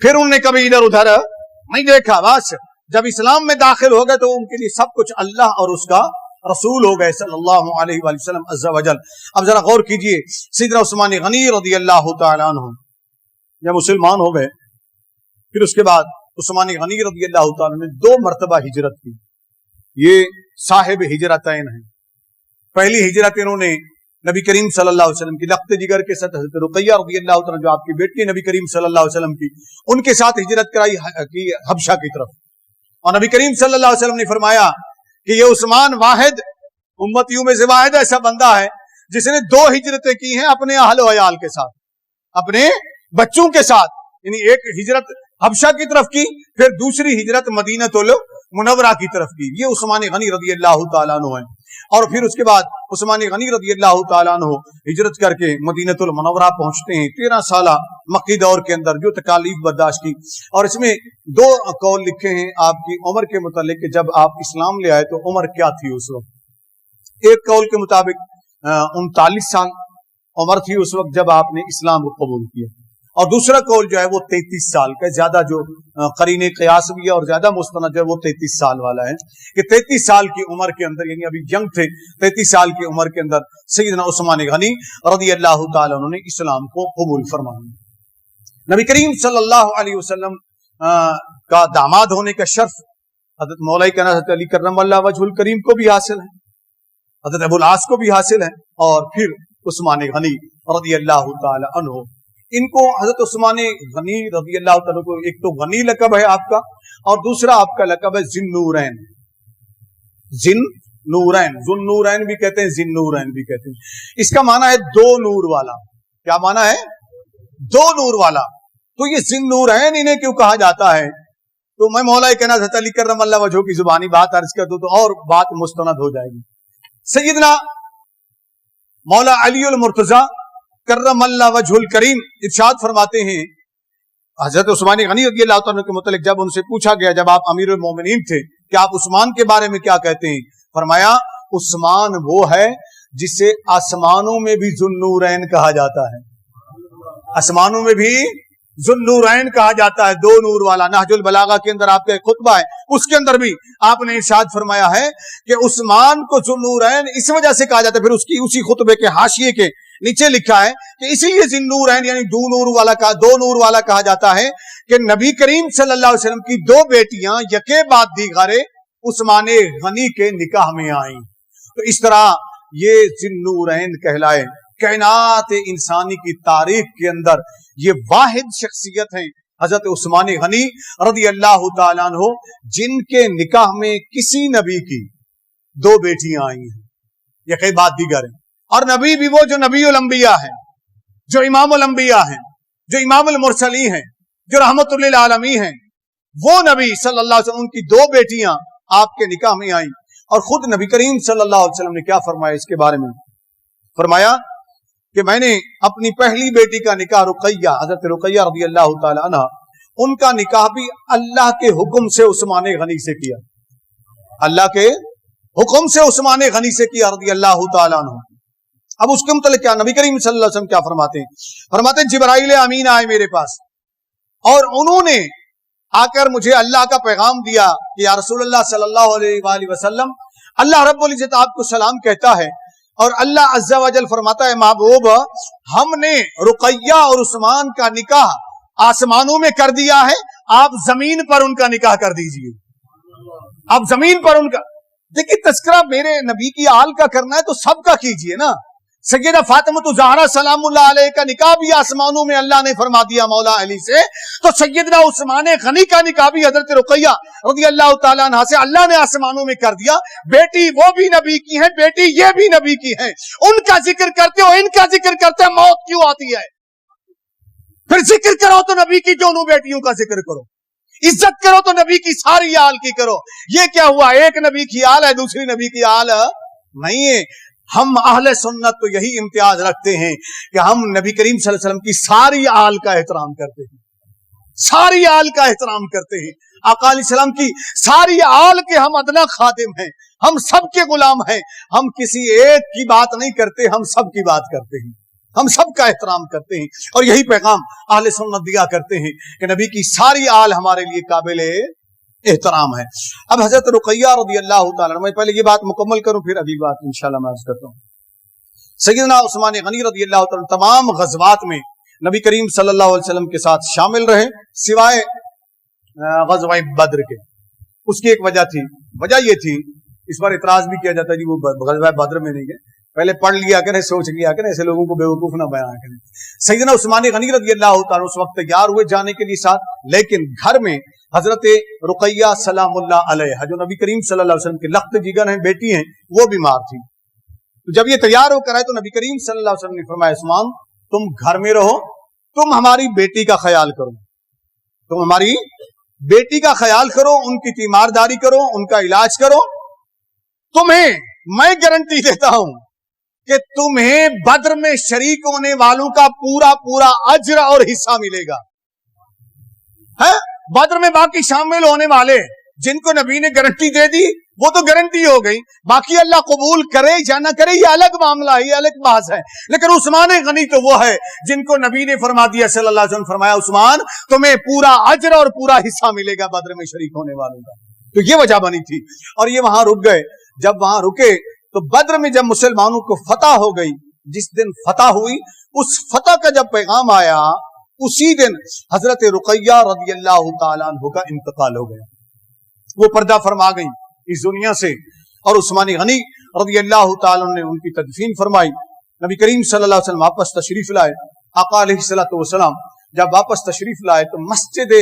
پھر انہوں نے کبھی ادھر ادھر نہیں دیکھا، بس جب اسلام میں داخل ہو گئے تو ان کے لیے سب کچھ اللہ اور اس کا رسول ہو گئے صلی اللہ علیہ وآلہ وسلم عز و جل۔ اب ذرا غور کیجئے، سیدنا عثمان غنی رضی اللہ تعالیٰ عنہ جب مسلمان ہو گئے، پھر اس کے بعد عثمان غنی رضی اللہ تعالیٰ نے 2 مرتبہ ہجرت کی۔ یہ صاحب ہجرتین ہیں۔ پہلی ہجرت انہوں نے نبی کریم صلی اللہ علیہ وسلم کی لخت جگر کے ساتھ، حضرت رقیہ رضی اللہ تعالیٰ جو آپ کی بیٹی نبی کریم صلی اللہ علیہ وسلم کی، ان کے ساتھ ہجرت کرائی حبشہ کی طرف۔ اور نبی کریم صلی اللہ علیہ وسلم نے فرمایا کہ یہ عثمان واحد امتیوں میں سے واحد ایسا بندہ ہے جس نے 2 ہجرتیں کی ہیں اپنے اہل و عیال کے ساتھ، اپنے بچوں کے ساتھ۔ یعنی ایک ہجرت حبشہ کی طرف کی، پھر دوسری ہجرت مدینہ المنورہ کی طرف کی۔ یہ عثمان غنی رضی اللہ تعالیٰ عنہ ہیں۔ اور پھر اس کے بعد عثمان غنی رضی اللہ تعالیٰ عنہ ہجرت کر کے مدینہ المنورہ پہنچتے ہیں۔ 13 سالہ مکی دور کے اندر جو تکالیف برداشت کی، اور اس میں 2 قول لکھے ہیں آپ کی عمر کے متعلق کہ جب آپ اسلام لے آئے تو عمر کیا تھی اس وقت۔ ایک قول کے مطابق 39 سال عمر تھی اس وقت جب آپ نے اسلام کو قبول کیا، اور دوسرا قول جو ہے وہ 33 سال کا، زیادہ جو قرین قیاس بھی ہے اور زیادہ مستند جو ہے وہ 33 سال والا ہے، کہ 33 سال کی عمر کے اندر، یعنی ابھی ینگ تھے، 33 سال کی عمر کے اندر سیدنا عثمان غنی رضی اللہ تعالیٰ عنہ نے اسلام کو قبول فرمایا۔ نبی کریم صلی اللہ علیہ وسلم کا داماد ہونے کا شرف حضرت مولا کائنات حضرت علی کرم اللہ وجہ الکریم کو بھی حاصل ہے، حضرت ابو العاص کو بھی حاصل ہے، اور پھر عثمان غنی رضی اللہ تعالیٰ عنہ۔ ان کو حضرت عثمان غنی رضی اللہ تعالیٰ کو ایک تو غنی لقب ہے آپ کا، اور دوسرا آپ کا لقب ہے ذی النورین۔ ذی النورین، ذو النورین بھی کہتے ہیں، ذی النورین بھی کہتے ہیں۔ اس کا معنی ہے 2 نور والا۔ کیا معنی ہے؟ 2 نور والا۔ تو یہ ذی النورین انہیں کیوں کہا جاتا ہے؟ تو میں مولا کائنات حضرت علی کرم اللہ وجہہ کی زبانی بات عرض کر دوں تو اور بات مستند ہو جائے گی۔ سیدنا مولا علی المرتضی کرم اللہ وجہ الکریم ارشاد فرماتے ہیں، حضرت عثمان غنی رضی اللہ تعالیٰ کے متعلق جب ان سے پوچھا گیا، جب آپ امیر المومنین تھے، کہ آپ عثمان کے بارے میں کیا کہتے ہیں؟ فرمایا عثمان وہ ہے جسے آسمانوں میں بھی ذو النورین کہا جاتا ہے، آسمانوں میں بھی ذو النورین کہا جاتا ہے، 2 نور والا۔ نہج البلاغہ کے اندر آپ کا ایک خطبہ ہے، اس کے اندر بھی آپ نے ارشاد فرمایا ہے کہ عثمان کو ذو النورین اس وجہ سے کہا جاتا ہے۔ پھر اس کی اسی خطبے کے حاشیے کے نیچے لکھا ہے کہ اسی لیے ذی النورین یعنی 2 نور والا کہا جاتا ہے کہ نبی کریم صلی اللہ علیہ وسلم کی 2 بیٹیاں یکے بعد دیگر عثمان غنی کے نکاح میں آئیں، تو اس طرح یہ ذی النورین کہلائے۔ کائنات انسانی کی تاریخ کے اندر یہ واحد شخصیت ہیں حضرت عثمان غنی رضی اللہ تعالیٰ عنہ، جن کے نکاح میں کسی نبی کی 2 بیٹیاں آئی ہیں یکے بعد دیگر ہیں، اور نبی بھی وہ جو نبی الانبیاء ہیں، جو امام الانبیاء ہیں، جو امام المرسلین ہیں، جو رحمت للعالمین ہیں، وہ نبی صلی اللہ علیہ وسلم ان کی 2 بیٹیاں آپ کے نکاح میں آئیں۔ اور خود نبی کریم صلی اللہ علیہ وسلم نے کیا فرمایا اس کے بارے میں؟ فرمایا کہ میں نے اپنی پہلی بیٹی کا نکاح رقیہ، حضرت رقیہ رضی اللہ تعالی عنہ، ان کا نکاح بھی اللہ کے حکم سے عثمان غنی سے کیا، اللہ کے حکم سے عثمان غنی سے کیا رضی اللہ تعالی عنہ۔ اب اس کے متعلق کیا نبی کریم صلی اللہ علیہ وسلم کیا فرماتے ہیں؟ فرماتے ہیں جبرائیل امین آئے میرے پاس اور انہوں نے آ کر مجھے اللہ کا پیغام دیا کہ یا رسول اللہ صلی اللہ علیہ وآلہ وسلم، اللہ رب العزت آپ کو سلام کہتا ہے، اور اللہ عز و جل فرماتا ہے محبوب ہم نے رقیہ اور عثمان کا نکاح آسمانوں میں کر دیا ہے، آپ زمین پر ان کا نکاح کر دیجئے۔ آپ زمین پر ان کا، دیکھیں تذکرہ میرے نبی کی آل کا کرنا ہے تو سب کا کیجئے نا۔ سیدہ فاطمہ زہرا سلام اللہ علیہ کا نکاح بھی آسمانوں میں اللہ نے فرما دیا مولا علی سے، تو سیدنا عثمان غنی کا نکاح بھی حضرت رقیہ رضی اللہ تعالیٰ عنہ سے اللہ نے آسمانوں میں کر دیا۔ بیٹی وہ بھی نبی کی ہیں، بیٹی یہ بھی نبی کی ہیں، ان کا ذکر کرتے ہو، ان کا ذکر کرتے ہو، موت کیوں آتی ہے؟ پھر ذکر کرو تو نبی کی دونوں بیٹیوں کا ذکر کرو، عزت کرو تو نبی کی ساری آل کی کرو۔ یہ کیا ہوا؟ ایک نبی کی آل ہے، دوسری نبی کی آل نہیں ہے۔ ہم اہل سنت تو یہی امتیاز رکھتے ہیں کہ ہم نبی کریم صلی اللہ علیہ وسلم کی ساری آل کا احترام کرتے ہیں، ساری آل کا احترام کرتے ہیں۔ آقا علیہ السلام کی ساری آل کے ہم ادنا خادم ہیں، ہم سب کے غلام ہیں، ہم کسی ایک کی بات نہیں کرتے، ہم سب کی بات کرتے ہیں، ہم سب کا احترام کرتے ہیں، اور یہی پیغام اہل سنت دیا کرتے ہیں کہ نبی کی ساری آل ہمارے لیے قابل احترام ہے. اب حضرت رقیہ رضی اللہ تعالیٰ، میں پہلے یہ بات مکمل کروں پھر ابھی بات انشاءاللہ میں عرض کرتا ہوں. سیدنا عثمان غنی رضی اللہ تعالیٰ تمام غزوات میں نبی کریم صلی اللہ علیہ وسلم کے ساتھ شامل رہے سوائے غزوہ بدر کے. اس کی ایک وجہ تھی، وجہ یہ تھی، اس پر اعتراض بھی کیا جاتا ہے جی وہ غزوہ بدر میں نہیں گئے. پہلے پڑھ لیا کریں، سوچ لیا کریں، ایسے لوگوں کو بیوقوف نہ بیان کریں. سیدنا عثمان غنی رضی اللہ تعالیٰ اس وقت تیار ہوئے جانے کے لیے ساتھ، لیکن گھر میں حضرت رقیہ سلام اللہ علیہ جو نبی کریم صلی اللہ علیہ وسلم کے لخت جگر ہیں، بیٹی ہیں، وہ بیمار تھی. تو جب یہ تیار ہو کر آئے تو نبی کریم صلی اللہ علیہ وسلم نے فرمایا عثمان تم گھر میں رہو، تم ہماری بیٹی کا خیال کرو، تم ہماری بیٹی کا خیال کرو، ان کی تیمارداری کرو، ان کا علاج کرو. تمہیں میں گارنٹی دیتا ہوں کہ تمہیں بدر میں شریک ہونے والوں کا پورا پورا اجر اور حصہ ملے گا. ہے بدر میں باقی شامل ہونے والے جن کو نبی نے گارنٹی دے دی وہ تو گارنٹی ہو گئی، باقی اللہ قبول کرے یا نہ کرے یہ الگ معاملہ ہے، یہ الگ بحث ہے. لیکن عثمان غنی تو وہ ہے جن کو نبی نے فرما دیا صلی اللہ علیہ وسلم، فرمایا عثمان تمہیں پورا اجر اور پورا حصہ ملے گا بدر میں شریک ہونے والوں کا. تو یہ وجہ بنی تھی اور یہ وہاں رک گئے. جب وہاں رکے تو بدر میں جب مسلمانوں کو فتح ہو گئی، جس دن فتح ہوئی اس فتح کا جب پیغام آیا اسی دن حضرت رقیہ رضی اللہ تعالیٰ عنہ کا انتقال ہو گیا. وہ پردہ فرما گئی اس دنیا سے اور عثمان غنی رضی اللہ تعالیٰ نے ان کی تدفین فرمائی. نبی کریم صلی اللہ علیہ وسلم واپس تشریف لائے. آقا علیہ الصلوۃ والسلام جب واپس تشریف لائے تو مسجد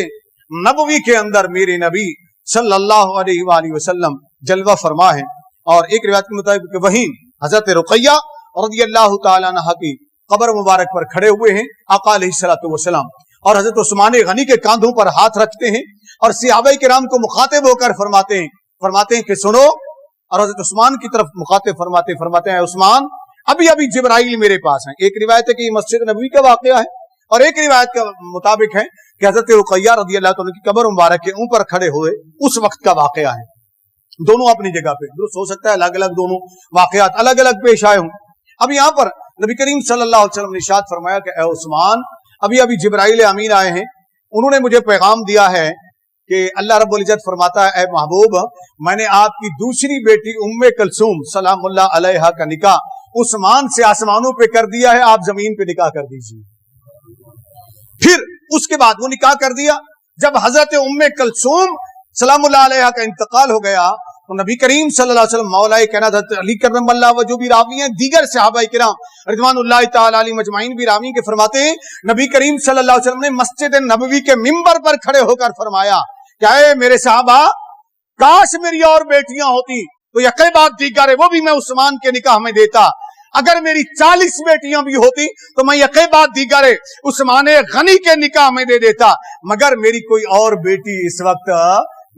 نبوی کے اندر میرے نبی صلی اللہ علیہ وآلہ وسلم جلوہ فرما ہے. اور ایک روایت کے مطابق وہیں حضرت رقیہ رضی اللہ تعالیٰ عنہ کی قبر مبارک پر کھڑے ہوئے ہیں آقا علیہ الصلوۃ والسلام، اور حضرت عثمان غنی کے کاندھوں پر ہاتھ رکھتے ہیں اور صحابہ کرام کو مخاطب ہو کر فرماتے ہیں کہ سنو. اور حضرت عثمان کی طرف مخاطب فرماتے ہیں عثمان ابھی جبرائیل میرے پاس ہیں. ایک روایت ہے کہ یہ مسجد نبوی کا واقعہ ہے اور ایک روایت کے مطابق ہے کہ حضرت رقیہ رضی اللہ تعالیٰ کی قبر مبارک کے اوپر کھڑے ہوئے اس وقت کا واقعہ ہے. دونوں اپنی جگہ پہ درست ہو سکتا ہے الگ الگ دونوں واقعات الگ الگ پیش آئے ہوں. اب یہاں پر نبی کریم صلی اللہ علیہ وسلم نے ارشاد فرمایا کہ اے عثمان ابھی جبرائیل امین آئے ہیں، انہوں نے مجھے پیغام دیا ہے کہ اللہ رب العزت فرماتا ہے اے محبوب میں نے آپ کی دوسری بیٹی ام کلثوم سلام اللہ علیہا کا نکاح عثمان سے آسمانوں پہ کر دیا ہے، آپ زمین پہ نکاح کر دیجیے. پھر اس کے بعد وہ نکاح کر دیا. جب حضرت ام کلثوم سلام اللہ علیہا کا انتقال ہو گیا تو نبی کریم صلی اللہ علیہ وسلم مولا کائنات حضرت علی کرم اللہ وجہ بھی راوی ہیں، دیگر صحابہ کرام رضوان اللہ تعالی علیہ مجمعین بھی راوی کے فرماتے ہیں نبی کریم صلی اللہ علیہ وسلم نے مسجد نبوی کے منبر پر کھڑے ہو کر فرمایا کہ اے میرے صحابہ کاش میری اور بیٹیاں ہوتی تو یقین بات دیگر ہے وہ بھی میں عثمان کے نکاح میں دیتا، اگر میری 40 بیٹیاں بھی ہوتی تو میں یقین بات دیگر ہے عثمان غنی کے نکاح میں دے دیتا، مگر میری کوئی اور بیٹی اس وقت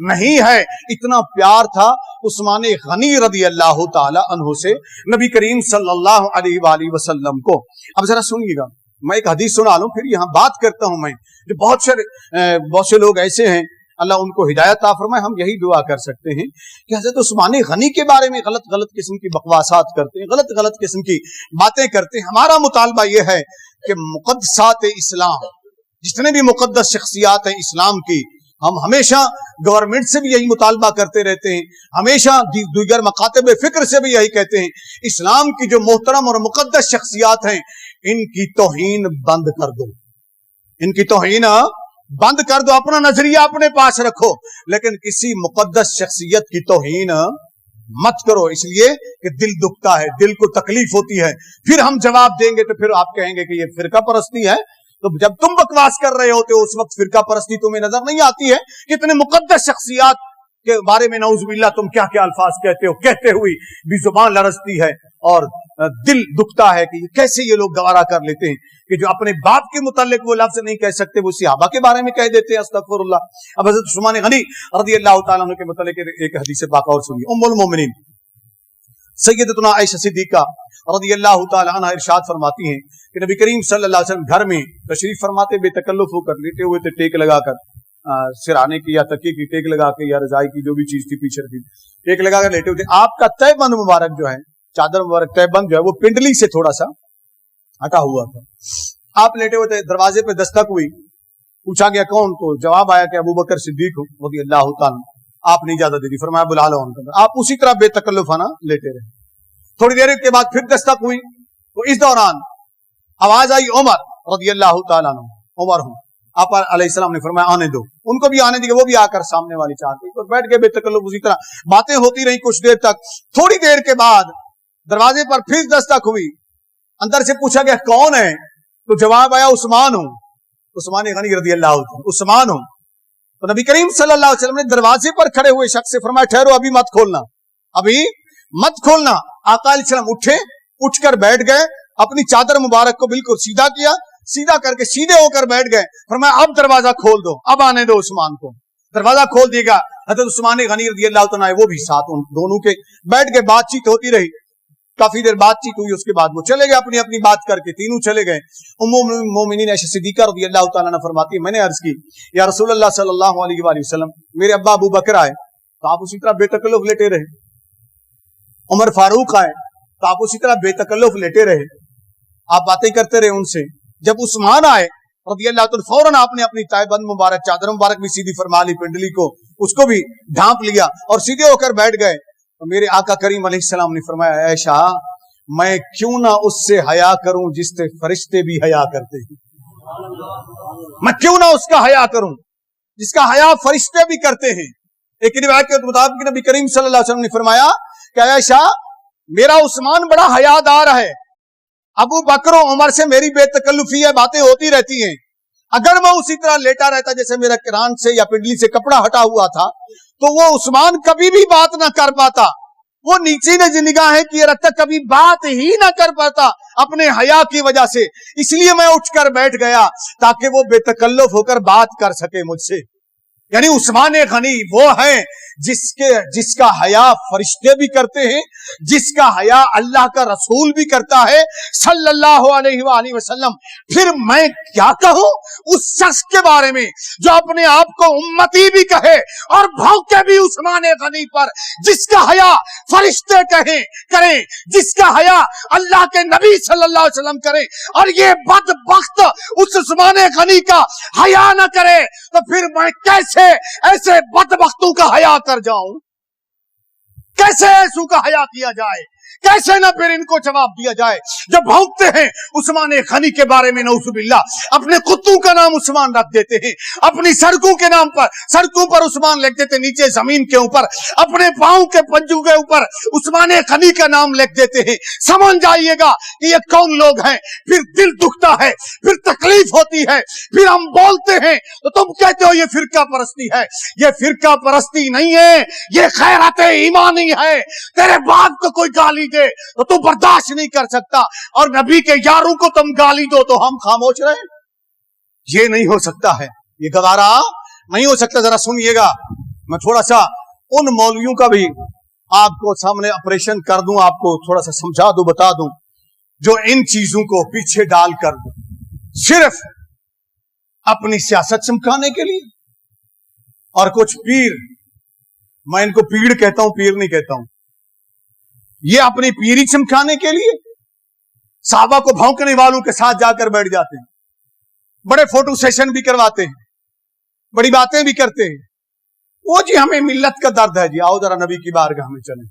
نہیں ہے. اتنا پیار تھا عثمان غنی رضی اللہ تعالی عنہ سے نبی کریم صلی اللہ علیہ وآلہ وسلم کو. اب ذرا سنیے گا، میں ایک حدیث سنا لوں پھر یہاں بات کرتا ہوں. میں جو بہت سے لوگ ایسے ہیں اللہ ان کو ہدایت عطا فرمائے، ہم یہی دعا کر سکتے ہیں کہ حضرت عثمان غنی کے بارے میں غلط قسم کی بکواسات کرتے ہیں، غلط قسم کی باتیں کرتے ہیں. ہمارا مطالبہ یہ ہے کہ مقدسات اسلام جتنے بھی مقدس شخصیات ہیں اسلام کی، ہم ہمیشہ گورنمنٹ سے بھی یہی مطالبہ کرتے رہتے ہیں، ہمیشہ دیگر مکاتب فکر سے بھی یہی کہتے ہیں اسلام کی جو محترم اور مقدس شخصیات ہیں ان کی توہین بند کر دو، ان کی توہین بند کر دو، اپنا نظریہ اپنے پاس رکھو لیکن کسی مقدس شخصیت کی توہین مت کرو، اس لیے کہ دل دکھتا ہے، دل کو تکلیف ہوتی ہے. پھر ہم جواب دیں گے تو پھر آپ کہیں گے کہ یہ فرقہ پرستی ہے. تو جب تم بکواس کر رہے ہوتے ہو اس وقت فرقہ پرستی تمہیں نظر نہیں آتی ہے کہ اتنے مقدس شخصیات کے بارے میں نعوذ باللہ تم کیا کیا الفاظ کہتے ہو، کہتے ہوئی بھی زبان لرزتی ہے اور دل دکھتا ہے کہ کیسے یہ لوگ گوارا کر لیتے ہیں کہ جو اپنے باپ کے متعلق وہ لفظ نہیں کہہ سکتے وہ صحابہ کے بارے میں کہہ دیتے ہیں. استغفر اللہ. اب حضرت عثمان غنی رضی اللہ تعالیٰ عنہ کے متعلق ایک حدیث پاک اور سنیے. ام المومنین سیدتنا عائشہ صدیقہ رضی اللہ تعالیٰ عنہ ارشاد فرماتی ہیں کہ نبی کریم صلی اللہ علیہ وسلم گھر میں تشریف فرماتے بے تکلف ہو کر لیٹے ہوئے تھے، ٹیک لگا کر سرانے کی یا تکیے کی ٹیک لگا کے یا رضائی کی جو بھی چیز تھی پیچھے رکھی ٹیک لگا کر لیٹے ہوئے تھے. آپ کا تہ بند مبارک جو ہے، چادر مبارک تہ بند جو ہے وہ پنڈلی سے تھوڑا سا ہٹا ہوا تھا. آپ لیٹے ہوئے تھے، دروازے پہ دستک ہوئی پوچھا گیا کون؟ تو جواب آیا کہ ابو بکر صدیق رضی اللہ تعالیٰ. آپ نے اجازت دے دی، فرمایا بلا لو ان کو. آپ اسی طرح بے تکلفانہ لیٹے رہے. تھوڑی دیر کے بعد پھر دستک ہوئی، تو اس دوران آواز آئی عمر رضی اللہ تعالیٰ عنہ. عمر ہوں. آپ علیہ السلام نے فرمایا آنے دو. ان کو بھی آنے دی، وہ بھی آ کر سامنے والی چاہتے اور بیٹھ کے بے تکلف اسی طرح باتیں ہوتی رہی کچھ دیر تک. تھوڑی دیر کے بعد دروازے پر پھر دستک ہوئی. اندر سے پوچھا گیا کون ہے؟ تو جواب آیا عثمان ہوں. عثمان غنی رضی اللہ عنہ. عثمان ہوں. تو نبی کریم صلی اللہ علیہ وسلم نے دروازے پر کھڑے ہوئے شخص سے فرمایا ٹھہرو، ابھی مت کھولنا، ابھی مت کھولنا. آقا علیہ السلام اٹھے، اٹھ کر بیٹھ گئے، اپنی چادر مبارک کو بالکل سیدھا کیا، سیدھا کر کے سیدھے ہو کر بیٹھ گئے. فرمایا اب دروازہ کھول دو، اب آنے دو عثمان کو. دروازہ کھول دیے گا. حضرت عثمان غنی رضی اللہ تعالیٰ وہ بھی ساتھ ان دونوں کے بیٹھ کے بات چیت ہوتی رہی. کافی دیر بات چیت ہوئی، اس کے بعد وہ چلے گئے اپنی اپنی بات کر کے. تینوں چلے گئے. ام المومنین عائشہ صدیقہ رضی اللہ تعالیٰ عنہ فرماتی ہے میں نے عرض کی یا رسول اللہ صلی اللہ علیہ وآلہ وسلم میرے ابا ابو بکر آئے تو آپ اسی طرح بے تکلف لیٹے رہے. عمر فاروق آئے تو آپ اسی طرح بے تکلف لیٹے رہے، آپ باتیں کرتے رہے ان سے. جب عثمان آئے رضی اللہ تعالیٰ فوراً آپ نے اپنی تائے بند مبارک چادر مبارک بھی سیدھی فرما لی، پنڈلی کو اس کو بھی ڈھانپ لیا اور سیدھے ہو کر بیٹھ گئے. تو میرے آقا کریم علیہ السلام نے فرمایا عائشہ میں کیوں نہ اس سے حیا کروں جس سے فرشتے بھی حیا کرتے ہیں. میں کیوں نہ اس کا حیا کروں جس کا حیا فرشتے بھی کرتے ہیں. ایک روایت کے مطابق نبی کریم صلی اللہ علیہ وسلم نے فرمایا کہ عائشہ میرا عثمان بڑا حیادار ہے، ابو بکر و عمر سے میری بے تکلفی ہے، باتیں ہوتی رہتی ہیں. اگر میں اسی طرح لیٹا رہتا جیسے میرا کران سے یا پنڈلی سے کپڑا ہٹا ہوا تھا تو وہ عثمان کبھی بھی بات نہ کر پاتا، وہ نیچے نے نگاہیں کیے رکھتا، کبھی بات ہی نہ کر پاتا اپنے حیا کی وجہ سے. اس لیے میں اٹھ کر بیٹھ گیا تاکہ وہ بے تکلف ہو کر بات کر سکے مجھ سے. یعنی عثمان غنی وہ ہے جس کا حیا فرشتے بھی کرتے ہیں، جس کا حیا اللہ کا رسول بھی کرتا ہے صلی اللہ علیہ وآلہ وسلم. پھر میں کیا کہوں اس شخص کے بارے میں جو اپنے آپ کو امتی بھی کہے اور بھونکے بھی عثمان غنی پر، جس کا حیا فرشتے کریں، جس کا حیا اللہ کے نبی صلی اللہ علیہ وسلم کریں، اور یہ بدبخت اس عثمان غنی کا حیا نہ کرے تو پھر میں کیسے ایسے بدبختوں کا حیا کر جاؤں؟ کیسے ایسوں کا حیا کیا جائے؟ کیسے نہ پھر ان کو جواب دیا جائے جو بھونکتے ہیں عثمان غنی کے بارے میں نعوذ باللہ، اپنے کتوں کا نام عثمان رکھ دیتے ہیں، اپنی سڑکوں کے نام پر سڑکوں پر عثمان لکھ دیتے، نیچے زمین کے اوپر اپنے پاؤں کے پنجوں کے اوپر عثمان غنی کا نام لکھ دیتے ہیں. سمجھ جائیے گا کہ یہ کون لوگ ہیں. پھر دل دکھتا ہے، پھر تکلیف ہوتی ہے، پھر ہم بولتے ہیں تو تم کہتے ہو یہ فرقہ پرستی ہے. یہ فرقہ پرستی نہیں ہے، یہ غیرت ایمانی ہے. تیرے باپ کو کوئی گالی دے تو تو برداشت نہیں کر سکتا، اور نبی کے یاروں کو تم گالی دو تو ہم خاموش رہے. یہ نہیں ہو سکتا ہے، یہ گوارا نہیں ہو سکتا. ذرا سنیے گا، میں تھوڑا سا ان مولویوں کا بھی آپ کو سامنے آپریشن کر دوں، آپ کو تھوڑا سا سمجھا دوں، بتا دوں، جو ان چیزوں کو پیچھے ڈال کر صرف اپنی سیاست چمکانے کے لیے، اور کچھ پیر، میں ان کو پیڑ کہتا ہوں، پیر نہیں کہتا ہوں، یہ اپنی پیری چمکانے کے لیے صحابہ کو بھونکنے والوں کے ساتھ جا کر بیٹھ جاتے ہیں، بڑے فوٹو سیشن بھی کرواتے ہیں، بڑی باتیں بھی کرتے ہیں. وہ جی ہمیں ملت کا درد ہے، جی آؤ ذرا نبی کی بارگاہ میں چلیں،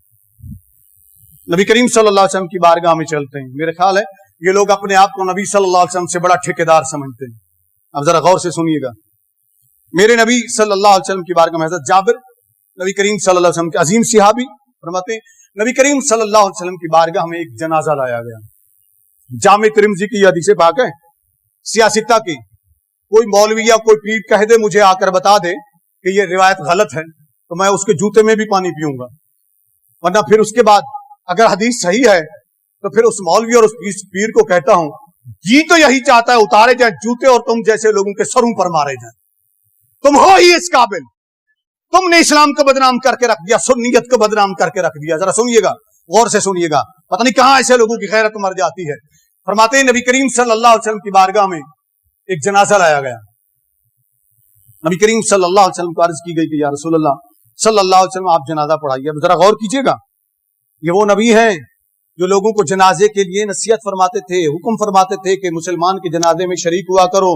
نبی کریم صلی اللہ علیہ وسلم کی بارگاہ میں چلتے ہیں. میرے خیال ہے یہ لوگ اپنے آپ کو نبی صلی اللہ علیہ وسلم سے بڑا ٹھیکیدار سمجھتے ہیں. اب ذرا غور سے سنیے گا. میرے نبی صلی اللہ علیہ وسلم کی بارگاہ میں حضرت جابر نبی کریم صلی اللہ علیہ وسلم کے عظیم صحابی فرماتے ہیں نبی کریم صلی اللہ علیہ وسلم کی بارگاہ میں ایک جنازہ لایا گیا. جامع ترمذی کی حدیث پاک ہے، سیاستہ کی. کوئی مولوی یا کوئی پیر کہہ دے مجھے آ کر بتا دے کہ یہ روایت غلط ہے تو میں اس کے جوتے میں بھی پانی پیوں گا، ورنہ پھر اس کے بعد اگر حدیث صحیح ہے تو پھر اس مولوی اور اس پیر کو کہتا ہوں جی تو یہی چاہتا ہے اتارے جائیں جوتے اور تم جیسے لوگوں کے سروں پر مارے جائیں. تم ہو ہی اس قابل، تم نے اسلام کو بدنام کر کے رکھ دیا، سنیت کو بدنام کر کے رکھ دیا. ذرا سنیے گا، غور سے سنیے گا، پتہ نہیں کہاں ایسے لوگوں کی غیرت مر جاتی ہے. فرماتے ہیں نبی کریم صلی اللہ علیہ وسلم کی بارگاہ میں ایک جنازہ لایا گیا. نبی کریم صلی اللہ علیہ وسلم کو عرض کی گئی کہ یا رسول اللہ صلی اللہ علیہ وسلم آپ جنازہ پڑھائیے. اب ذرا غور کیجیے گا، یہ وہ نبی ہیں جو لوگوں کو جنازے کے لیے نصیحت فرماتے تھے، حکم فرماتے تھے کہ مسلمان کے جنازے میں شریک ہوا کرو.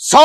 100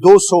200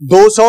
200,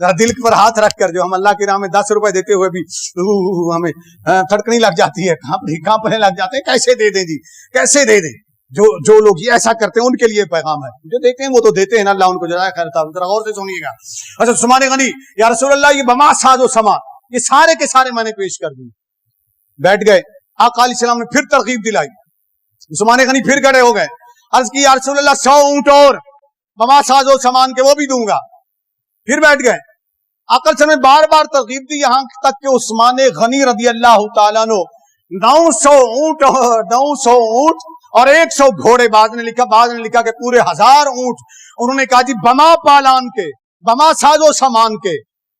ذرا دل پر ہاتھ رکھ کر جو ہم اللہ کی راہ میں 10 روپے دیتے ہوئے بھی ہمیں تھڑکنی لگ جاتی ہے, کانپنے لگ جاتے ہیں, کیسے دے دیں جی, کیسے دے دیں. جو لوگ یہ ایسا کرتے ہیں ان کے لیے پیغام ہے, جو دیتے ہیں وہ تو دیتے ہیں نا, اللہ ان کو جزائے خیر عطا. ذرا غور سے سنیے گا. حضرت عثمان غنی, یا رسول اللہ یہ بما ساز و سامان یہ سارے کے سارے میں نے پیش کر دیے. بیٹھ گئے, آقا علیہ السلام نے پھر ترغیب دلائی. عثمان غنی پھر کھڑے ہو گئے, عرض کی یا رسول اللہ 100 اونٹ اور بما ساز و سامان کے وہ بھی دوں گا. پھر بیٹھ گئے. آقا سے میں بار بار ترغیب دی, یہاں تک کہ عثمان غنی رضی اللہ تعالیٰ عنہ 900 اونٹ اور 100 گھوڑے, بعض نے لکھا کہ پورے 1000 اونٹ. انہوں نے کہا جی بما پالان کے, بما ساز و سامان کے,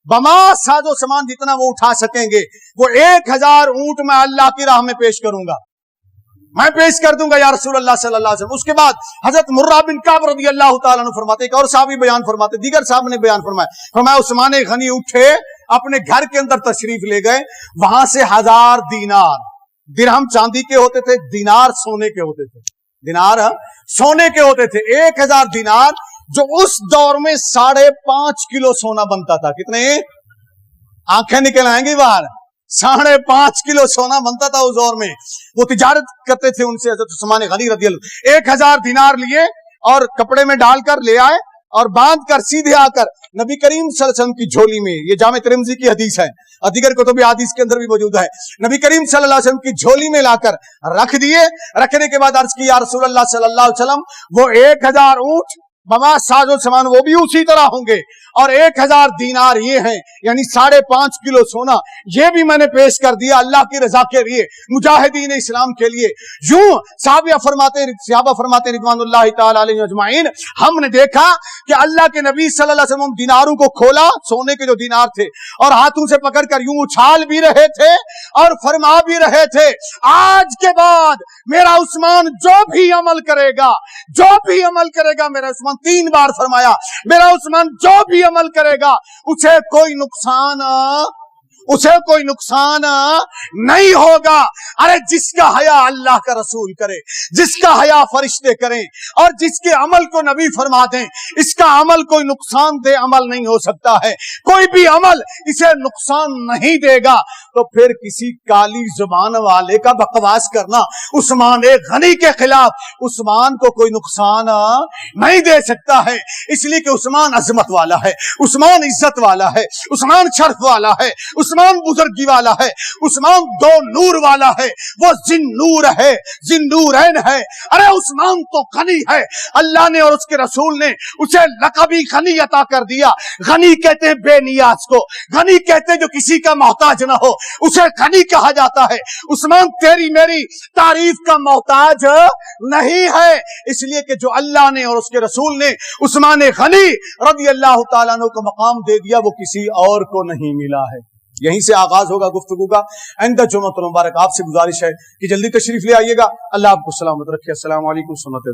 بما ساز و سامان جتنا وہ اٹھا سکیں گے وہ 1000 اونٹ میں اللہ کی راہ میں پیش کروں گا, میں پیش کر دوں گا یا رسول اللہ صلی اللہ علیہ وسلم. اس کے بعد حضرت مرہ بن کعب رضی اللہ تعالیٰ عنہ فرماتے, ایک اور صحابی بیان فرماتے, دیگر صاحب نے بیان فرمایا عثمان غنی اٹھے, اپنے گھر کے اندر تشریف لے گئے. وہاں سے 1000 دینار, درہم چاندی کے ہوتے تھے, دینار سونے کے ہوتے تھے, دینار سونے کے ہوتے تھے. 1000 دینار جو اس دور میں 5.5 کلو سونا بنتا تھا. کتنے, آنکھیں نکل آئیں گی باہر, 5.5 کلو سونا بنتا تھا اس دور میں. وہ تجارت کرتے تھے ان سے. حضرت عثمان غنی رضی اللہ 1000 دینار لیے اور کپڑے میں ڈال کر لے آئے اور باندھ کر سیدھے آ کر نبی کریم صلی اللہ علیہ وسلم کی جھولی میں, یہ جامع ترمذی کی حدیث ہے, دیگر کتب حدیث کے اندر بھی موجود ہے, نبی کریم صلی اللہ علیہ وسلم کی جھولی میں لا کر رکھ دیے. رکھنے کے بعد عرض کی یا رسول اللہ صلی اللہ علیہ وسلم وہ 1000 اونٹ بما ساز و سامان وہ بھی اسی طرح ہوں گے, اور 1000 دینار یہ ہیں, یعنی 5.5 کلو سونا یہ بھی میں نے پیش کر دیا اللہ کی رضا کے لیے, مجاہدین اسلام کے لیے. یوں صحابہ فرماتے رضوان اللہ تعالی علیہ اجمعین, ہم نے دیکھا کہ اللہ کے نبی صلی اللہ علیہ وسلم دیناروں کو کھولا, سونے کے جو دینار تھے, اور ہاتھوں سے پکڑ کر یوں اچھال بھی رہے تھے اور فرما بھی رہے تھے آج کے بعد میرا عثمان جو بھی عمل کرے گا میرا عثمان 3 بار فرمایا, میرا عثمان جو بھی عمل کرے گا اسے کوئی نقصان نہیں ہوگا. ارے جس کا حیا اللہ کا رسول کرے, جس کا حیا فرشتے کریں, اور جس کے عمل کو نبی فرما دیں, اس کا عمل کوئی نقصان دہ عمل نہیں ہو سکتا ہے. کوئی بھی عمل اسے نقصان نہیں دے گا. تو پھر کسی کالی زبان والے کا بکواس کرنا عثمان غنی کے خلاف, عثمان کو کوئی نقصان نہیں دے سکتا ہے. اس لیے کہ عثمان عظمت والا ہے, عثمان عزت والا ہے, عثمان شرف والا ہے, عثمان بزرگی والا ہے, عثمان 2 نور والا ہے, وہ ذی-النورین ہے. ارے عثمان تو غنی ہے, اللہ نے اور اس کے رسول نے اسے لقبی غنی عطا کر دیا. غنی کہتے ہیں بے نیاز کو, غنی کہتے ہیں جو کسی کا محتاج نہ ہو, اسے غنی کہا جاتا ہے. عثمان تیری میری تعریف کا محتاج نہیں ہے, اس لیے کہ جو اللہ نے اور اس کے رسول نے عثمان غنی رضی اللہ تعالیٰ عنہ کو مقام دے دیا وہ کسی اور کو نہیں ملا ہے. یہیں سے آغاز ہوگا گفتگو کا. آئندہ جمعۃ المبارک آپ سے گزارش ہے کہ جلدی تشریف لے آئیے گا. اللہ آپ کو سلامت رکھے. السلام علیکم سنت.